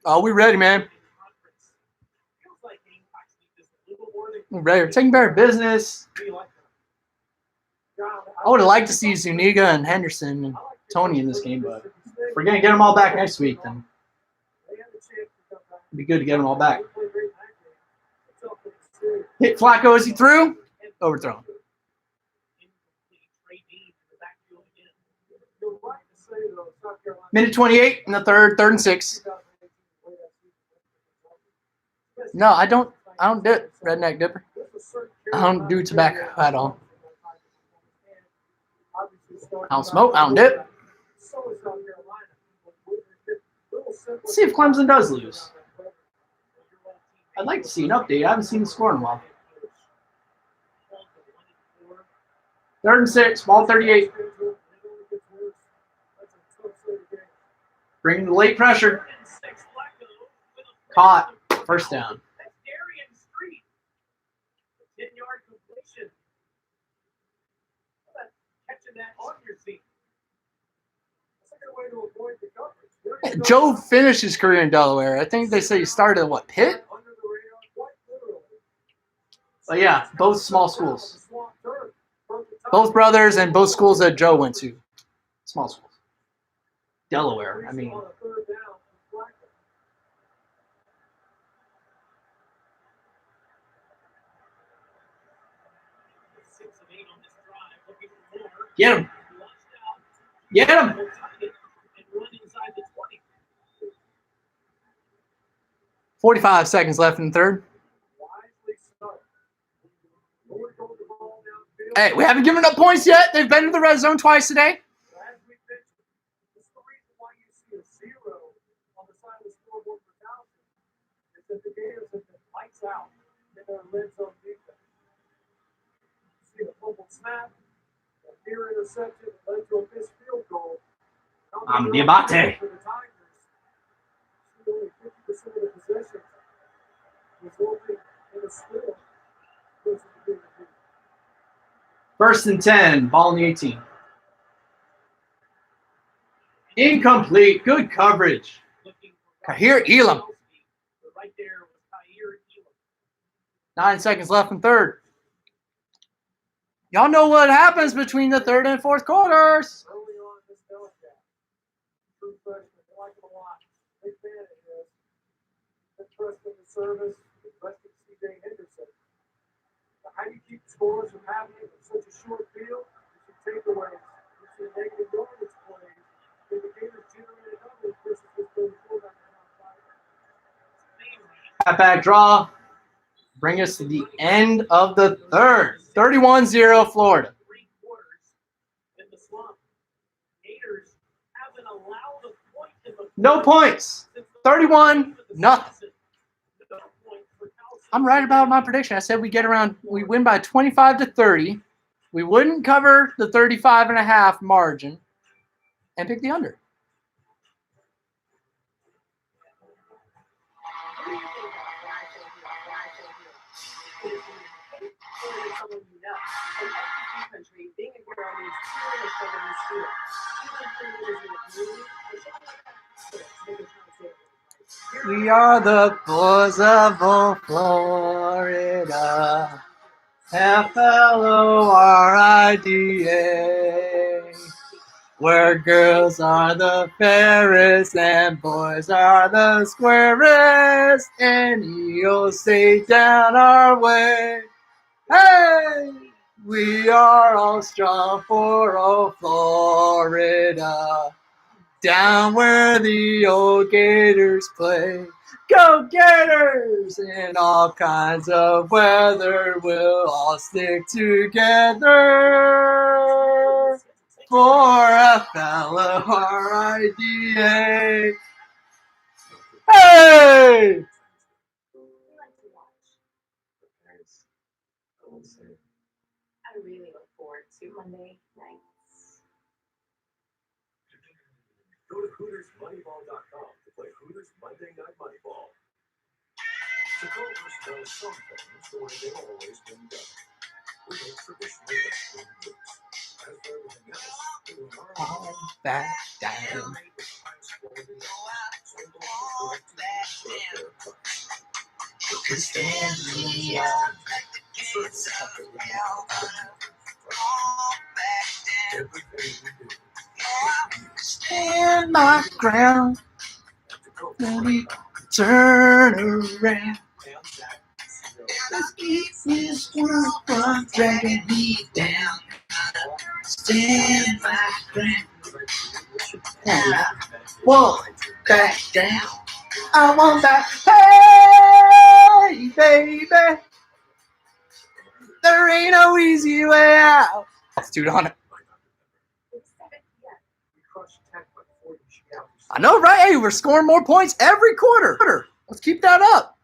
Oh, we ready, man. We're ready. We're taking care of business. I would have liked to see Zuniga and Henderson and Tony in this game, but if we're going to get them all back next week, then it'd be good to get them all back. Hit Flacco as he threw. Overthrown. Minute 28 in the third, 3rd and 6. No, I don't dip, redneck dipper. I don't do tobacco at all. I don't smoke, I don't dip. Let's see if Clemson does lose. I'd like to see an update. I haven't seen the score in a while. 3rd and 6, ball 38. Bringing the late pressure. Caught. First down. 10-yard completion. Catching that on your feet. That's a good way to avoid the coverage. Joe finished his career in Delaware. I think they say he started at what, Pitt? But yeah, both small schools. Both brothers and both schools that Joe went to. Small schools. Delaware, I mean. Get him. Get him. 45 seconds left in the third. Hey, we haven't given up points yet. They've been to the red zone twice today. As we mentioned, this is the reason why you see a 0 on the side of the scoreboard for Towson. Is that the Gators have been lights out in their red zone defense. You see a fumbled snap, a near interception that led to a missed field goal. I'm Diabate. For the Tigers, only 50% of the possessions resulting in a score. 1st and 10, ball in the 18. Incomplete. Good coverage. Kahir Elam. 9 seconds left in third. Y'all know what happens between the 3rd and 4th quarters. Early on, this Delcat, true freshman, I like him a lot. Big fan of his. Been trusting the service, trusting CJ Henderson. Now, how do you keep scores from happening in such a short field? You should take away. You should negative yardage plays. The Gators generated others versus this third quarter. Halfback draw. Bring us to the end of the third. 31-0 Florida. No points. 31, nothing. I'm right about my prediction. I said we win by 25 to 30. We wouldn't cover the 35.5 margin and pick the under. Country, being a girl means cheering and showing students. We are the boys of old Florida, F-L-O-R-I-D-A, where girls are the fairest and boys are the squarest, and you'll stay down our way. Hey! We are all strong for old Florida, down where the old Gators play. Go Gators! In all kinds of weather, we'll all stick together for F-L-O-R-I-D-A. Hey! I really look forward to Monday nights. Go to HootersMoneyball.com to play Hooters Monday Night Moneyball. Supporters know some things the way they've always been done. We don't traditionally let them do. As for everything else, we are All back down. Stand me up. Stand my ground. Let me turn around. Let's keep this one from dragging me down. Stand my ground. Whoa, back down. I want that. Hey, baby. There ain't no easy way out. Let's do it on it. I know, right? Hey, we're scoring more points every quarter. Let's keep that up.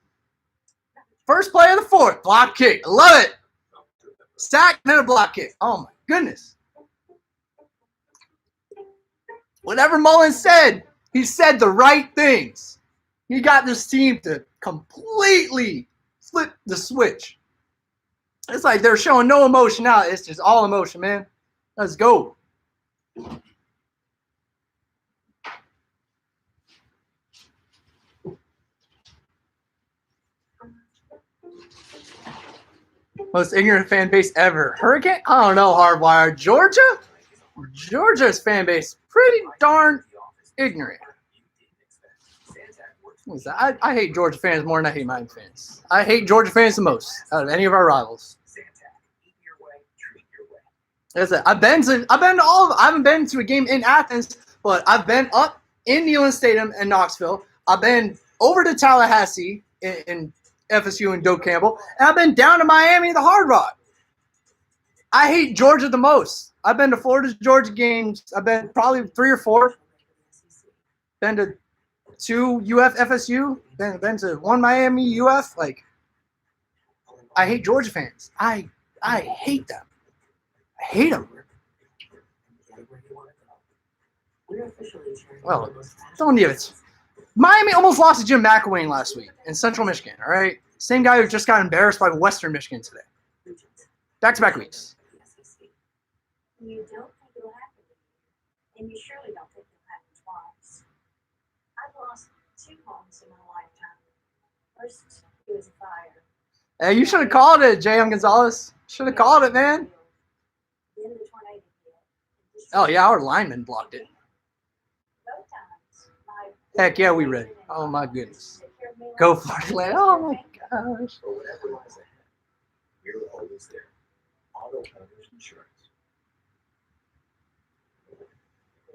First play of the fourth. Block kick. I love it. Sack and then a block kick. Oh, my goodness. Whatever Mullen said, he said the right things. He got this team to completely flip the switch. It's like they're showing no emotion now. It's just all emotion, man. Let's go. Most ignorant fan base ever. Hurricane? I don't know, Hardwire. Georgia? Georgia's fan base pretty darn ignorant. What is that? I hate Georgia fans more than I hate Miami fans. I hate Georgia fans the most out of any of our rivals. That's it. I've been to all of. I haven't been to a game in Athens, but I've been up in Neyland Stadium in Knoxville. I've been over to Tallahassee in FSU and Doak Campbell, and I've been down to Miami, the Hard Rock. I hate Georgia the most. I've been to Florida Georgia games. I've been probably 3 or 4. Been to 2 UF FSU. Been to 1 Miami UF. Like, I hate Georgia fans. I hate them. I hate them. Well, don't give it. Miami almost lost to Jim McElwain last week in Central Michigan, all right? Same guy who just got embarrassed by Western Michigan today. Back-to-back weeks. You don't think it'll happen, and you surely don't think it'll happen twice. I've lost 2 homes in my lifetime. First, it was a fire. Hey, you should have called it, J.M. Gonzalez. Should have called it, man. Then the tornado hit. Oh, yeah, our lineman blocked it. Both times, Heck yeah, we read. Oh, my goodness. Go Florida Land. Oh, my gosh. For whatever lies ahead, we're always there. Auto Owners Insurance.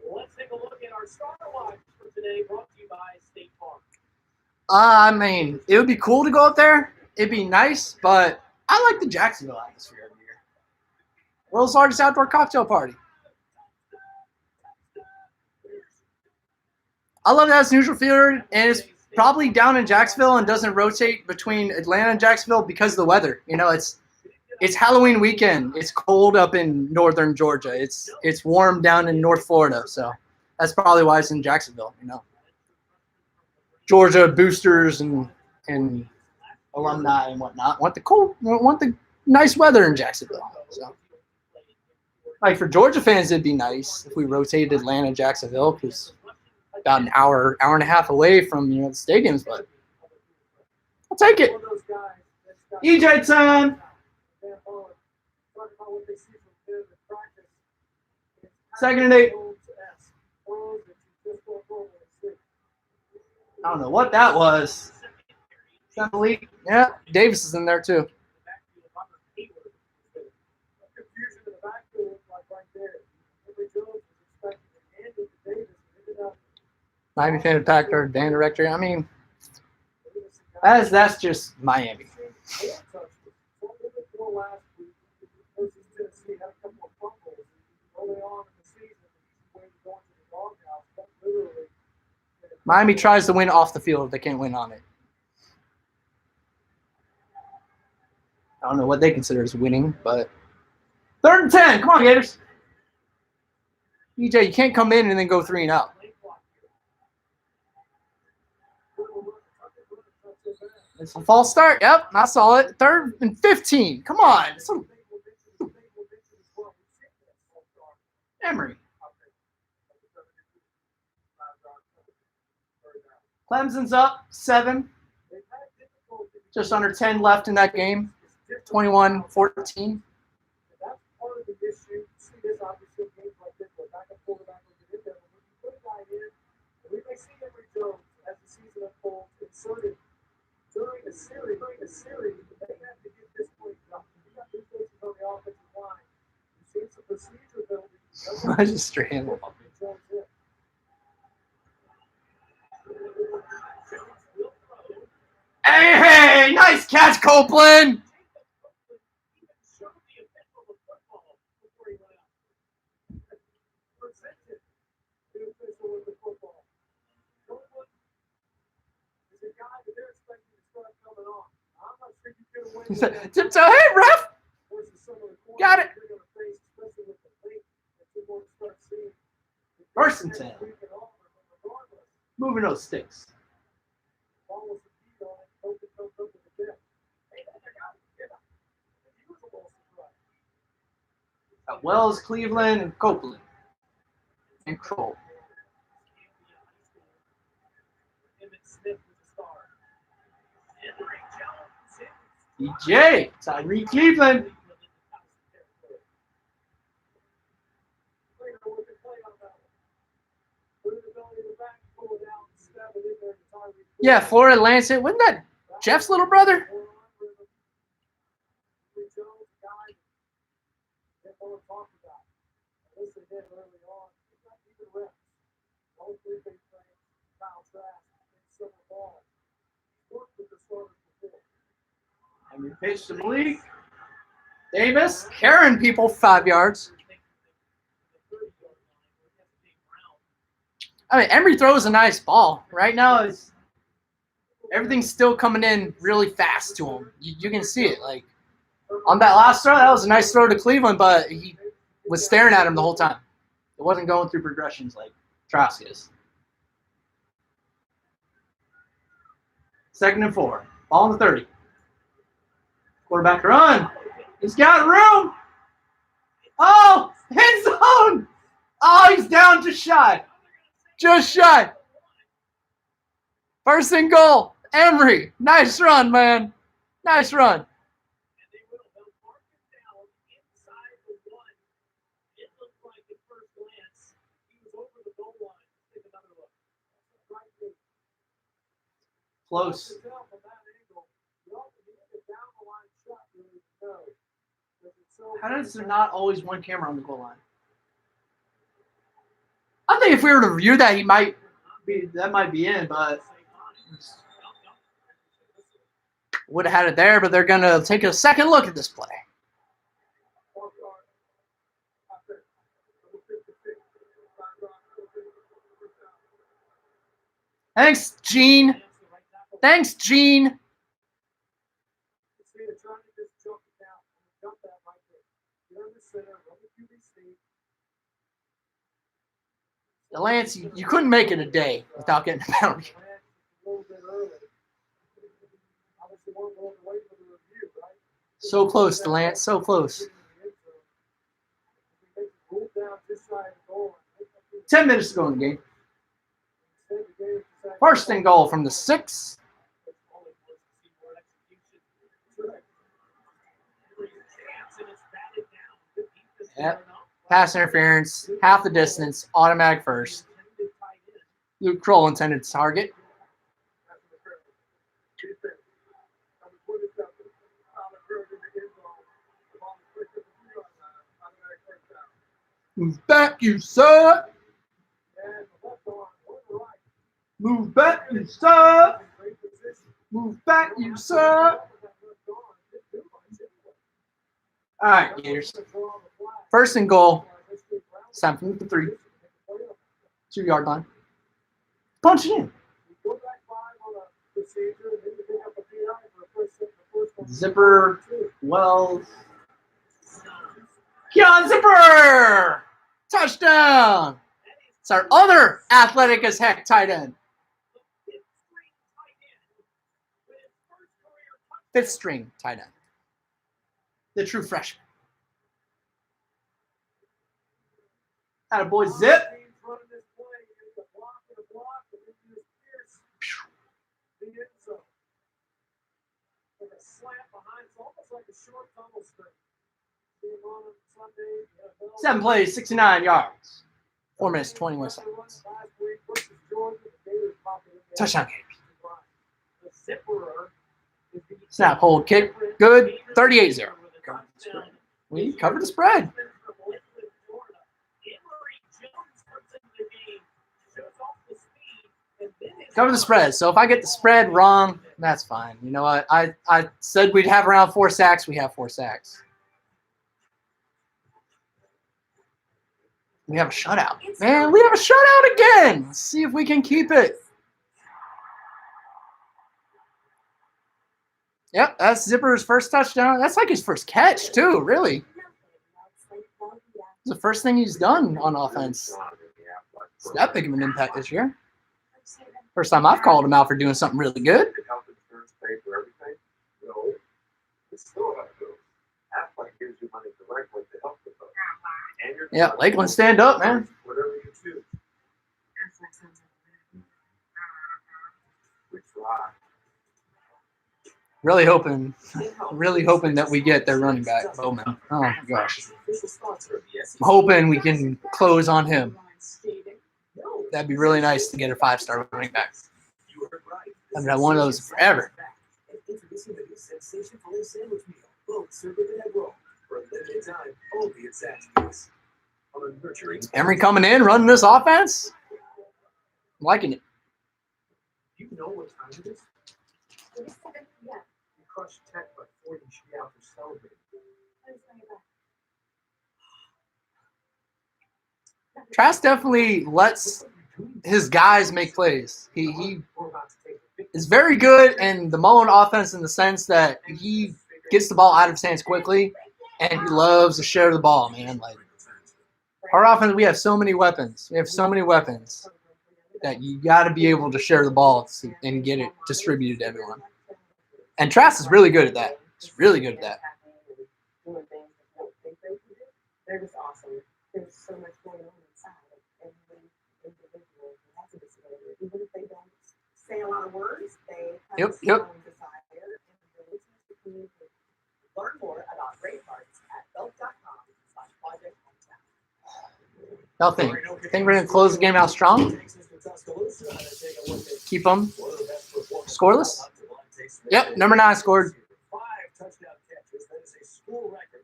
Let's take a look at our starter watch for today, brought to you by State Farm. I mean, it would be cool to go up there. It'd be nice, but I like the Jacksonville atmosphere every year. World's largest outdoor cocktail party. I love that it's neutral field, and it's probably down in Jacksonville and doesn't rotate between Atlanta and Jacksonville because of the weather. You know, it's Halloween weekend. It's cold up in northern Georgia. It's warm down in North Florida, so that's probably why it's in Jacksonville. You know, Georgia boosters and alumni and whatnot want the nice weather in Jacksonville. So, like for Georgia fans, it'd be nice if we rotated Atlanta and Jacksonville because about an hour and a half away from the stadiums, but I'll take it. EJ time. 2nd and 8. I don't know what that was. Is that the leak? Yeah, Davis is in there too. Miami fan Packer, Dan Director. I mean, that's just Miami. Miami tries to win off the field. They can't win on it. I don't know what they consider as winning, but 3rd and 10. Come on, Gators. EJ, you can't come in and then go 3 and out. It's a false start. Yep, I saw it. 3rd and 15. Come on. Emory. Clemson's up 7. Just under 10 left in that game. 21-14. That's part of the issue. See this obviously games like this where backup quarterback will get in there. But when you put a guy in, we may see Emory Jones as the season unfolds inserted during the series. They have to get this point done. We got new faces on the offensive line. We've seen some procedure building. I just straight hand. Jones in. Hey, nice catch, Copeland. Presented the official with the football. Copeland is a guy that they're expecting to start coming on. I'm not sure you get away He with said, that. tiptoe, hey, ref. Versus some of the corners Got it. they're going to face, especially with the late that you're going to start seeing. First and 10. Regardless, Moving those sticks. ball was the key on it. Copeland comes up with the dip. Hey, I got it. Yeah. He was a little surprised. Got Wells, Cleveland, and Copeland. And Kroll. Emmett Smith was a star. Henry Jones. DJ, Tyree Cleveland. Player with the play on that one. Put it in the back, pull it out, stab it in there to Tyree. Yeah, Florida Lancet. Wasn't that Jeff's little brother? Henry Jones, guy that no one talked about. This they did early on. It's not even reps. All three big things. Kyle Trask, and Silver Ball. Worked with the starters before. I mean, pitch to Malik. Davis, carrying people 5 yards. I mean, Emory throws a nice ball. Right now, everything's still coming in really fast to him. You can see it. Like on that last throw, that was a nice throw to Cleveland, but he was staring at him the whole time. It wasn't going through progressions like Trask is. 2nd and 4. Ball on the 30. Quarterback run. He's got room. Oh, end zone. Oh, he's down just shy. Just shy. 1st and goal. Emory. Nice run, man. Nice run. And they will. They'll mark him down inside the one. It looked like at first glance he was over the goal line. Take another look. Right there. Close. You can tell from that angle, you also need a down the line shot really to know. Because it's so How does there not always one camera on the goal line? I think if we were to review that, that might be in, but would have had it there. But they're gonna take a second look at this play. Thanks, Gene. Thanks, Gene. See, they're trying to just jump it down. Jump that right there. You're in the center, run the QB sneak. Lance, you couldn't make it a day without getting a penalty. A little bit early. Obviously, we're going to wait for the review, right? So close, Lance. So close. 10 minutes to go in the game. 1st and goal from the 6. Yep. Pass interference, half the distance, automatic first. Luke Kroll intended to target. Move back, you suck. Move back, you suck. Move back, you suck. All right, Gators. 1st and goal. It's time from the 3. 2-yard line. Punch it in. Zipper, Wells. Keon Zipper! Touchdown! It's our other athletic as heck tight end. 5th string tight end. The true freshman. Attaboy Zip. Seven plays, 69 yards. 4 minutes, 21 seconds. Touchdown Gators. Snap, hold, kick. Good. 38-0. We covered the spread. Cover the spread. So if I get the spread wrong, that's fine. You know what? I said we'd have around 4 sacks. We have 4 sacks. We have a shutout. Man, we have a shutout again. Let's see if we can keep it. Yep, that's Zipper's first touchdown. That's like his first catch, too, really. It's the first thing he's done on offense. It's that big of an impact this year. First time I've called him out for doing something really good. Health insurance pay for everything? No. It's still not good. Aflac gives you money directly to help the folks. Yeah, Lakeland, stand up, man. Whatever you choose. We try. Really hoping that we get their running back, Bowman. Oh my gosh. I'm hoping we can close on him. That'd be really nice to get a 5-star running back. I haven't had one of those forever. Introducing the new sensation filet sandwich meal. Both served with an egg roll. For a limited time, only at Zaxby's. On a nurturing. Emery coming in, running this offense. I'm liking it. You know what time it is? Yeah. You crushed Tech by 40. You should be out there celebrating. Trask definitely lets his guys make plays. He is very good in the Mullen offense in the sense that he gets the ball out of his hands quickly, and he loves to share the ball, man. Like our offense, we have so many weapons. We have so many weapons that you got to be able to share the ball and get it distributed to everyone. And Trask is really good at that. He's really good at that. They're just awesome. There's so much going on inside of every individual who has a disability. Even if they don't say a lot of words, they have a strong desire and ability to communicate. Learn more about great parts at belt.com/project. Y'all think we're going to close the game out strong? Keep them scoreless? Yep, number 9 scored. 5 touchdown catches. That is a school record.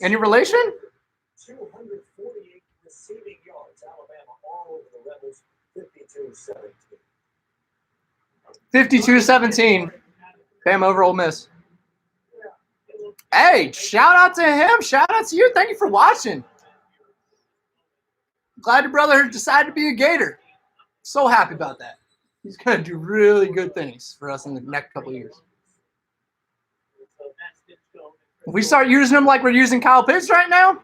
Any relation? 248 receiving yards. Alabama all over the Rebels. 52-17. 52-17. Bam over Ole Miss. Hey, shout out to him. Shout out to you. Thank you for watching. Glad your brother decided to be a Gator. So happy about that. He's going to do really good things for us in the next couple of years. If we start using him like we're using Kyle Pitts right now,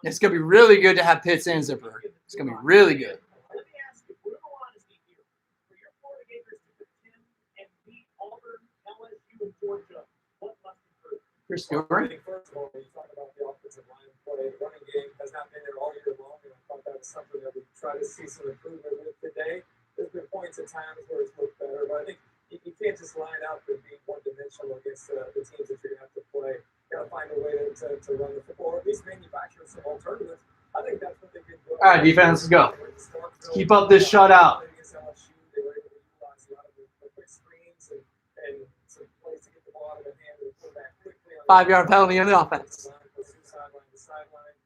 it's going to be really good to have Pitts and Zipper. It's going to be really good. Let me ask you, brutal honesty here. For your Florida Gators to contend and beat Auburn, LSU, and Georgia, what must improve? Chris I Stewart. think first of all, when you talk about the offensive line play, the running game has not been there all year long, and I thought that was something that we try to see some improvement with today. There's been points at times where it's looked better, but I think you can't just line out and be one-dimensional against the teams that you're going to have to play. You got to find a way to run the football, or at least manufacture some alternatives. I think that's what they can do. All right, defense, let's go. Keep up this shutout. They were able to utilize a lot of the quick screens and some plays to get the ball out of their hand and put back quickly. 5-yard penalty on the offense. Sideline to sideline.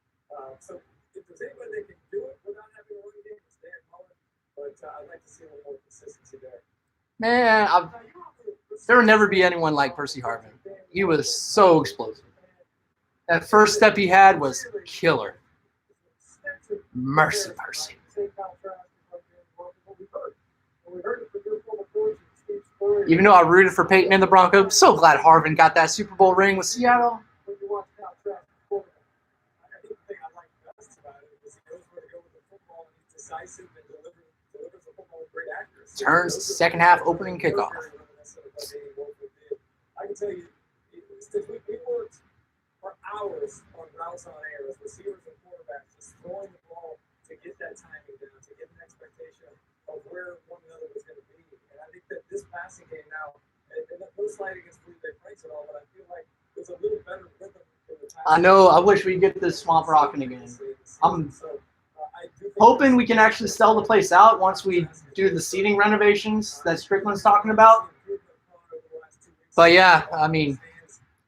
So if there's anybody that can do it without having a running game, it's Dan Mullen. But I'd like to see a little more consistency there. Man, there will never be anyone like Percy Harvin. He was so explosive. That first step he had was killer. Mercy, Percy. Even though I rooted for Peyton and the Broncos, I'm so glad Harvin got that Super Bowl ring with Seattle. Turns second half opening kickoff. I can tell you, we worked for hours on routes on air as receivers and quarterbacks, just throwing the ball to get that timing down, to get an expectation of where one another was going to be. And I think that this passing game now, and no slight against Felipe Franks at all, but I feel like there's a little better rhythm in the passing. I know. I wish we get this swamp rocking again. I'm hoping we can actually sell the place out once we do the seating renovations that Strickland's talking about. But yeah, I mean,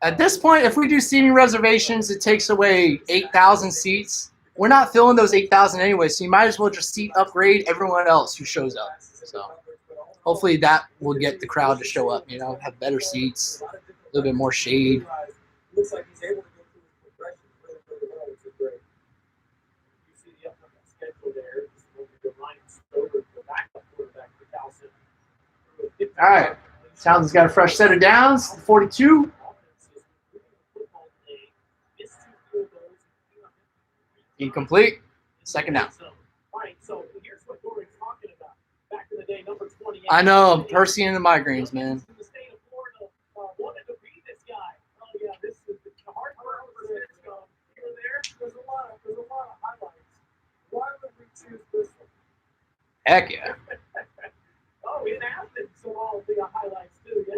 at this point, if we do seating reservations, it takes away 8,000 seats. We're not filling those 8,000 anyway, so you might as well just seat upgrade everyone else who shows up. So hopefully that will get the crowd to show up. Have better seats, a little bit more shade. Looks like he's able to go through his progression really, really well, which is great. You see the upcoming schedule there. This will be the Ryan Stover, the backup quarterback for Towson. All right. Townsend's got a fresh set of downs. 42. Incomplete. Second down. Right, so here's what Dory's talking about. Back in the day, number 28. I know. Percy and the migraines, man. The state of Florida wanted to be this guy. Oh, yeah, this is the hard part for Cisco. You were there? There's a lot of highlights. Why would we choose this one? Heck yeah. Oh, in Athens, so all the highlights too, yeah.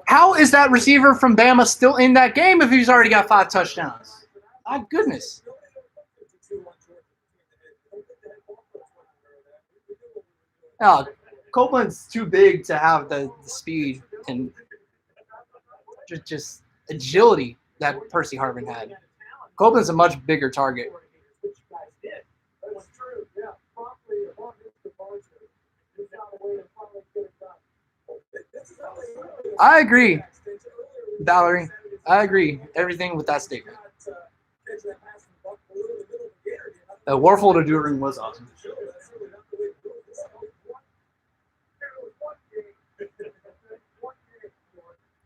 How is that receiver from Bama still in that game if he's already got 5 touchdowns? My goodness. Oh, Copeland's too big to have the speed and just agility that Percy Harvin had. Copeland's a much bigger target. That's true, yeah. Promptly, upon his departure, he found a way to finally get it done. I agree, Valerie. I agree. Everything with that statement. Warfel to During was awesome.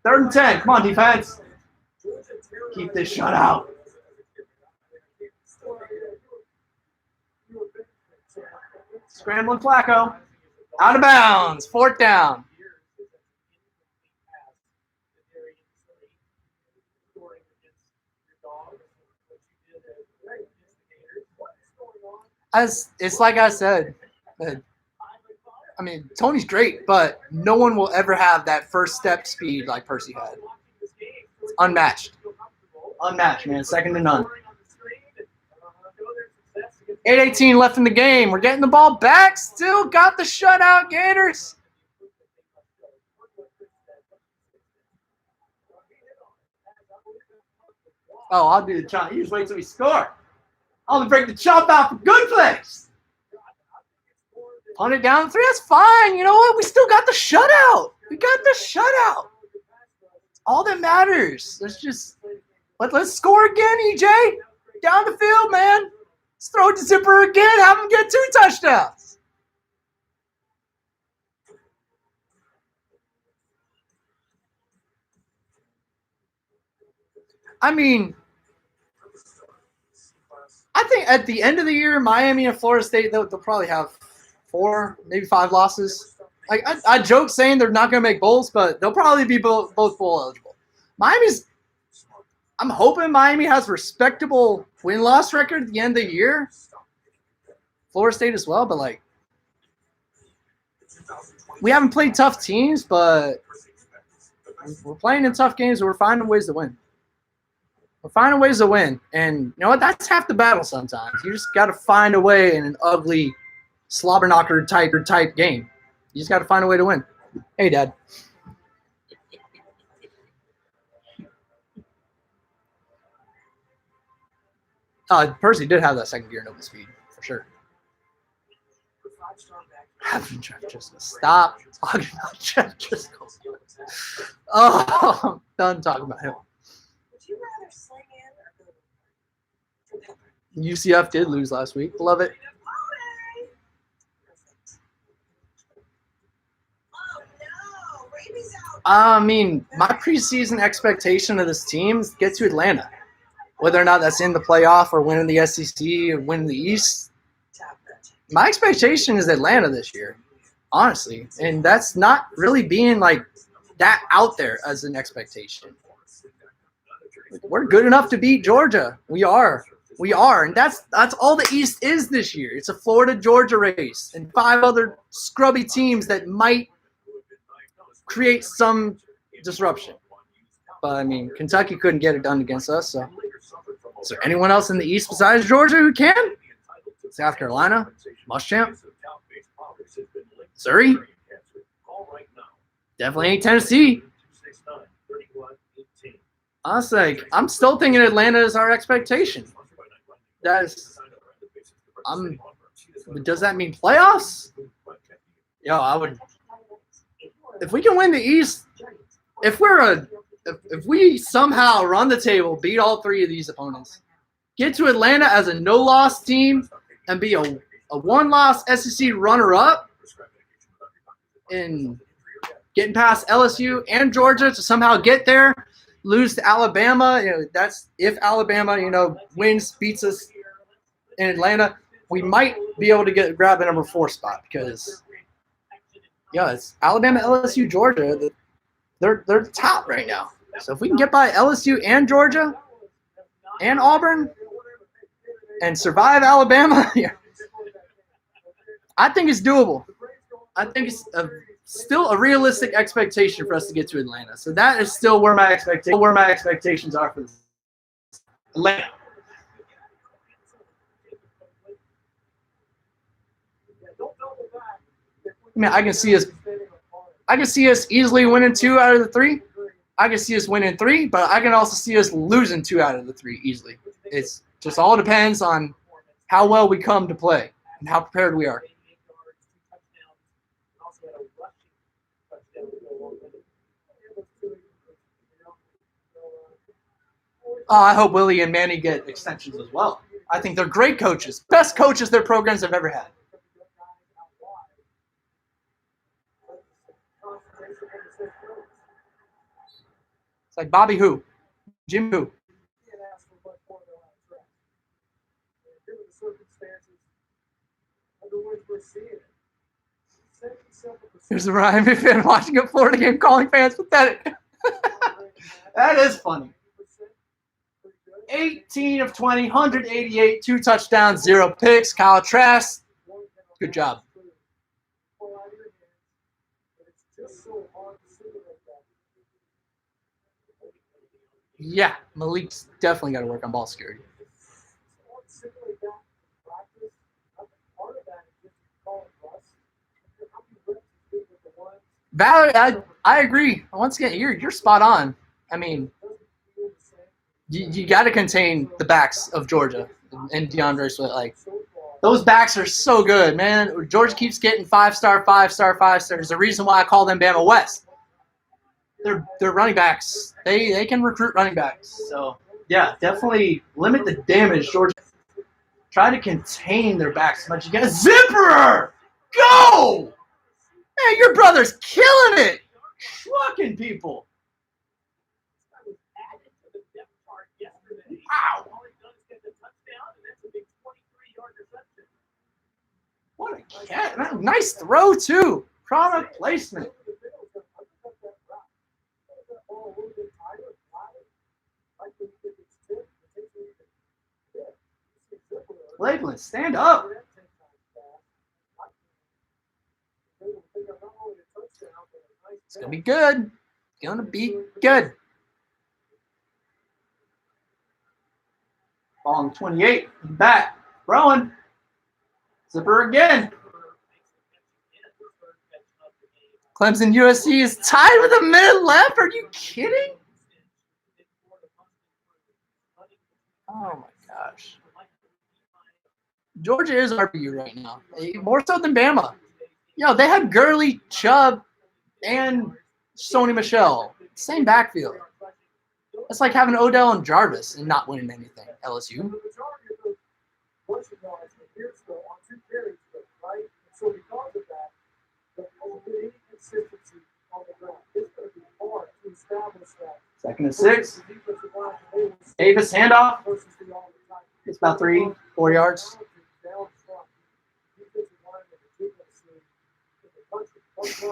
3rd and 10. Come on, defense. Keep this shutout. Scrambling Flacco. Out of bounds. 4th down. It's like I said. I mean, Tony's great, but no one will ever have that first step speed like Percy had. It's unmatched. Unmatched, man. Second to none. 8:18 left in the game. We're getting the ball back. Still got the shutout, Gators. Oh, I'll do the chop. You just wait till we score. I'll break the chop out for good place. Punt it down 3. That's fine. You know what? We still got the shutout. We got the shutout. It's all that matters. Let's score again, EJ. Down the field, man. Let's throw it to Zipper again. Have him get 2 touchdowns. I mean, I think at the end of the year, Miami and Florida State, they'll probably have 4, maybe 5 losses. Like I joke saying they're not going to make bowls, but they'll probably be both bowl eligible. I'm hoping Miami has a respectable win-loss record at the end of the year. Florida State as well, but like we haven't played tough teams, but we're playing in tough games and we're finding ways to win. We're finding ways to win. And you know what? That's half the battle sometimes. You just got to find a way in an ugly slobber knocker type game. You just got to find a way to win. Hey, Dad. Percy did have that second gear Nova speed, for sure. Jeff Driscoll. Stop talking about Jeff Driscoll. Oh, I'm done talking about him. Would you rather sling in or go to UCF did lose last week. Love it. I mean, my preseason expectation of this team is to get to Atlanta. Whether or not that's in the playoff or winning the SEC or winning the East, my expectation is Atlanta this year, honestly. And that's not really being like that out there as an expectation. We're good enough to beat Georgia. We are. And that's all the East is this year. It's a Florida-Georgia race and 5 other scrubby teams that might create some disruption. But, I mean, Kentucky couldn't get it done against us. So, is there anyone else in the East besides Georgia who can? South Carolina, Muschamp, Missouri. Definitely ain't Tennessee. Honestly, I'm still thinking Atlanta is our expectation. Does that mean playoffs? Yo, I would. If we can win the East, if we somehow run the table, beat all three of these opponents, get to Atlanta as a no-loss team, and be a one-loss SEC runner-up, and getting past LSU and Georgia to somehow get there, lose to Alabama. That's if Alabama, wins, beats us in Atlanta. We might be able to grab the number 4 spot because, it's Alabama, LSU, Georgia. They're top right now. So if we can get by LSU and Georgia and Auburn and survive Alabama, I think it's doable. I think it's still a realistic expectation for us to get to Atlanta. So that is still where my expectations are for this. Atlanta. I can see us easily winning 2 out of the 3. I can see us winning 3, but I can also see us losing 2 out of the 3 easily. It's just all depends on how well we come to play and how prepared we are. I hope Willie and Manny get extensions as well. I think they're great coaches. Best coaches their programs have ever had. It's like Bobby who? Jim who? Here's the Ryan fan watching a Florida game calling fans pathetic. That is funny. 18 of 20, 188, 2 touchdowns, 0 picks. Kyle Trask, good job. Yeah, Malik's definitely got to work on ball security. Valerie, I agree. Once again, you're spot on. I mean, you got to contain the backs of Georgia and DeAndre Swift. Like, those backs are so good, man. Georgia keeps getting 5-star, 5-star, 5-star. There's a reason why I call them Bama West. They're running backs. They can recruit running backs. So, yeah, definitely limit the damage. Georgia, try to contain their backs as much as you can. Zipper! Go! Man, your brother's killing it. Trucking people. Wow. What a cat. Man, nice throw, too. Product placement. Lakeland, stand up. It's going to be good. It's going to be good. Ball on 28. Back. Throwing. Zipper again. Clemson USC is tied with a minute left. Are you kidding? Oh, my gosh. Georgia is RBU right now. More so than Bama. They have Gurley, Chubb, and Sony Michel. Same backfield. It's like having Odell and Jarvis and not winning anything. LSU. Second and 6. Davis handoff. It's about 3-4 yards.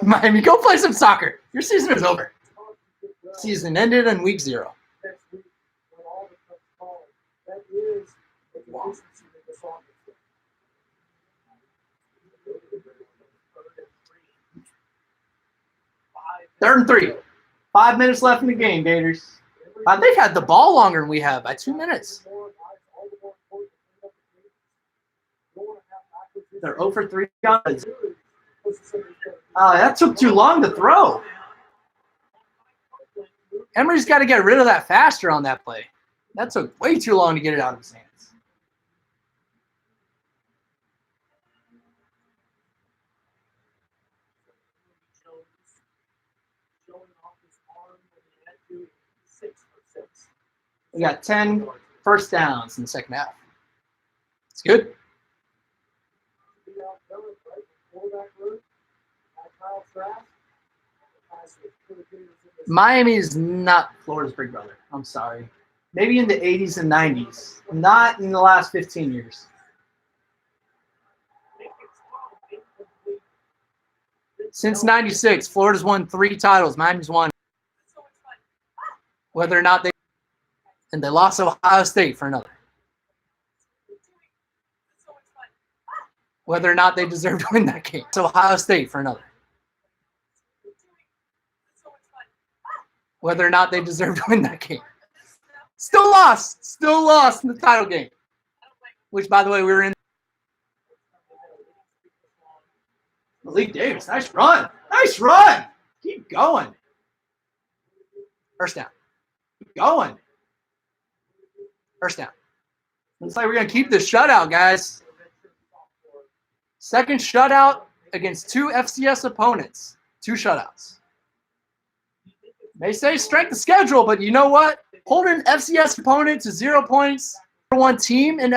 Miami, go play some soccer. Your season is over. Season ended in week 0. Third and 3. 5 minutes left in the game, Gators. They've had the ball longer than we have by 2 minutes. They're 0 for 3 guys. That took too long to throw. Emory's got to get rid of that faster on that play. That took way too long to get it out of his hands. We got 10 first downs in the second half. It's good. Miami is not Florida's big brother. I'm sorry. Maybe in the 80s and 90s. Not in the last 15 years. Since 96, Florida's won 3 titles. Miami's won. Whether or not they... And they lost Ohio State for another. Whether or not they deserve to win that game. So Ohio State for another. Whether or not they deserve to win that game. Still lost. Still lost in the title game. Which, by the way, we were in. Malik Davis, nice run. Nice run. Keep going. First down. Keep going. First down. Looks like we're going to keep this shutout, guys. Second shutout against 2 FCS opponents. 2 shutouts. They say strength of schedule, but you know what? Holding FCS opponent to 0 points for one team in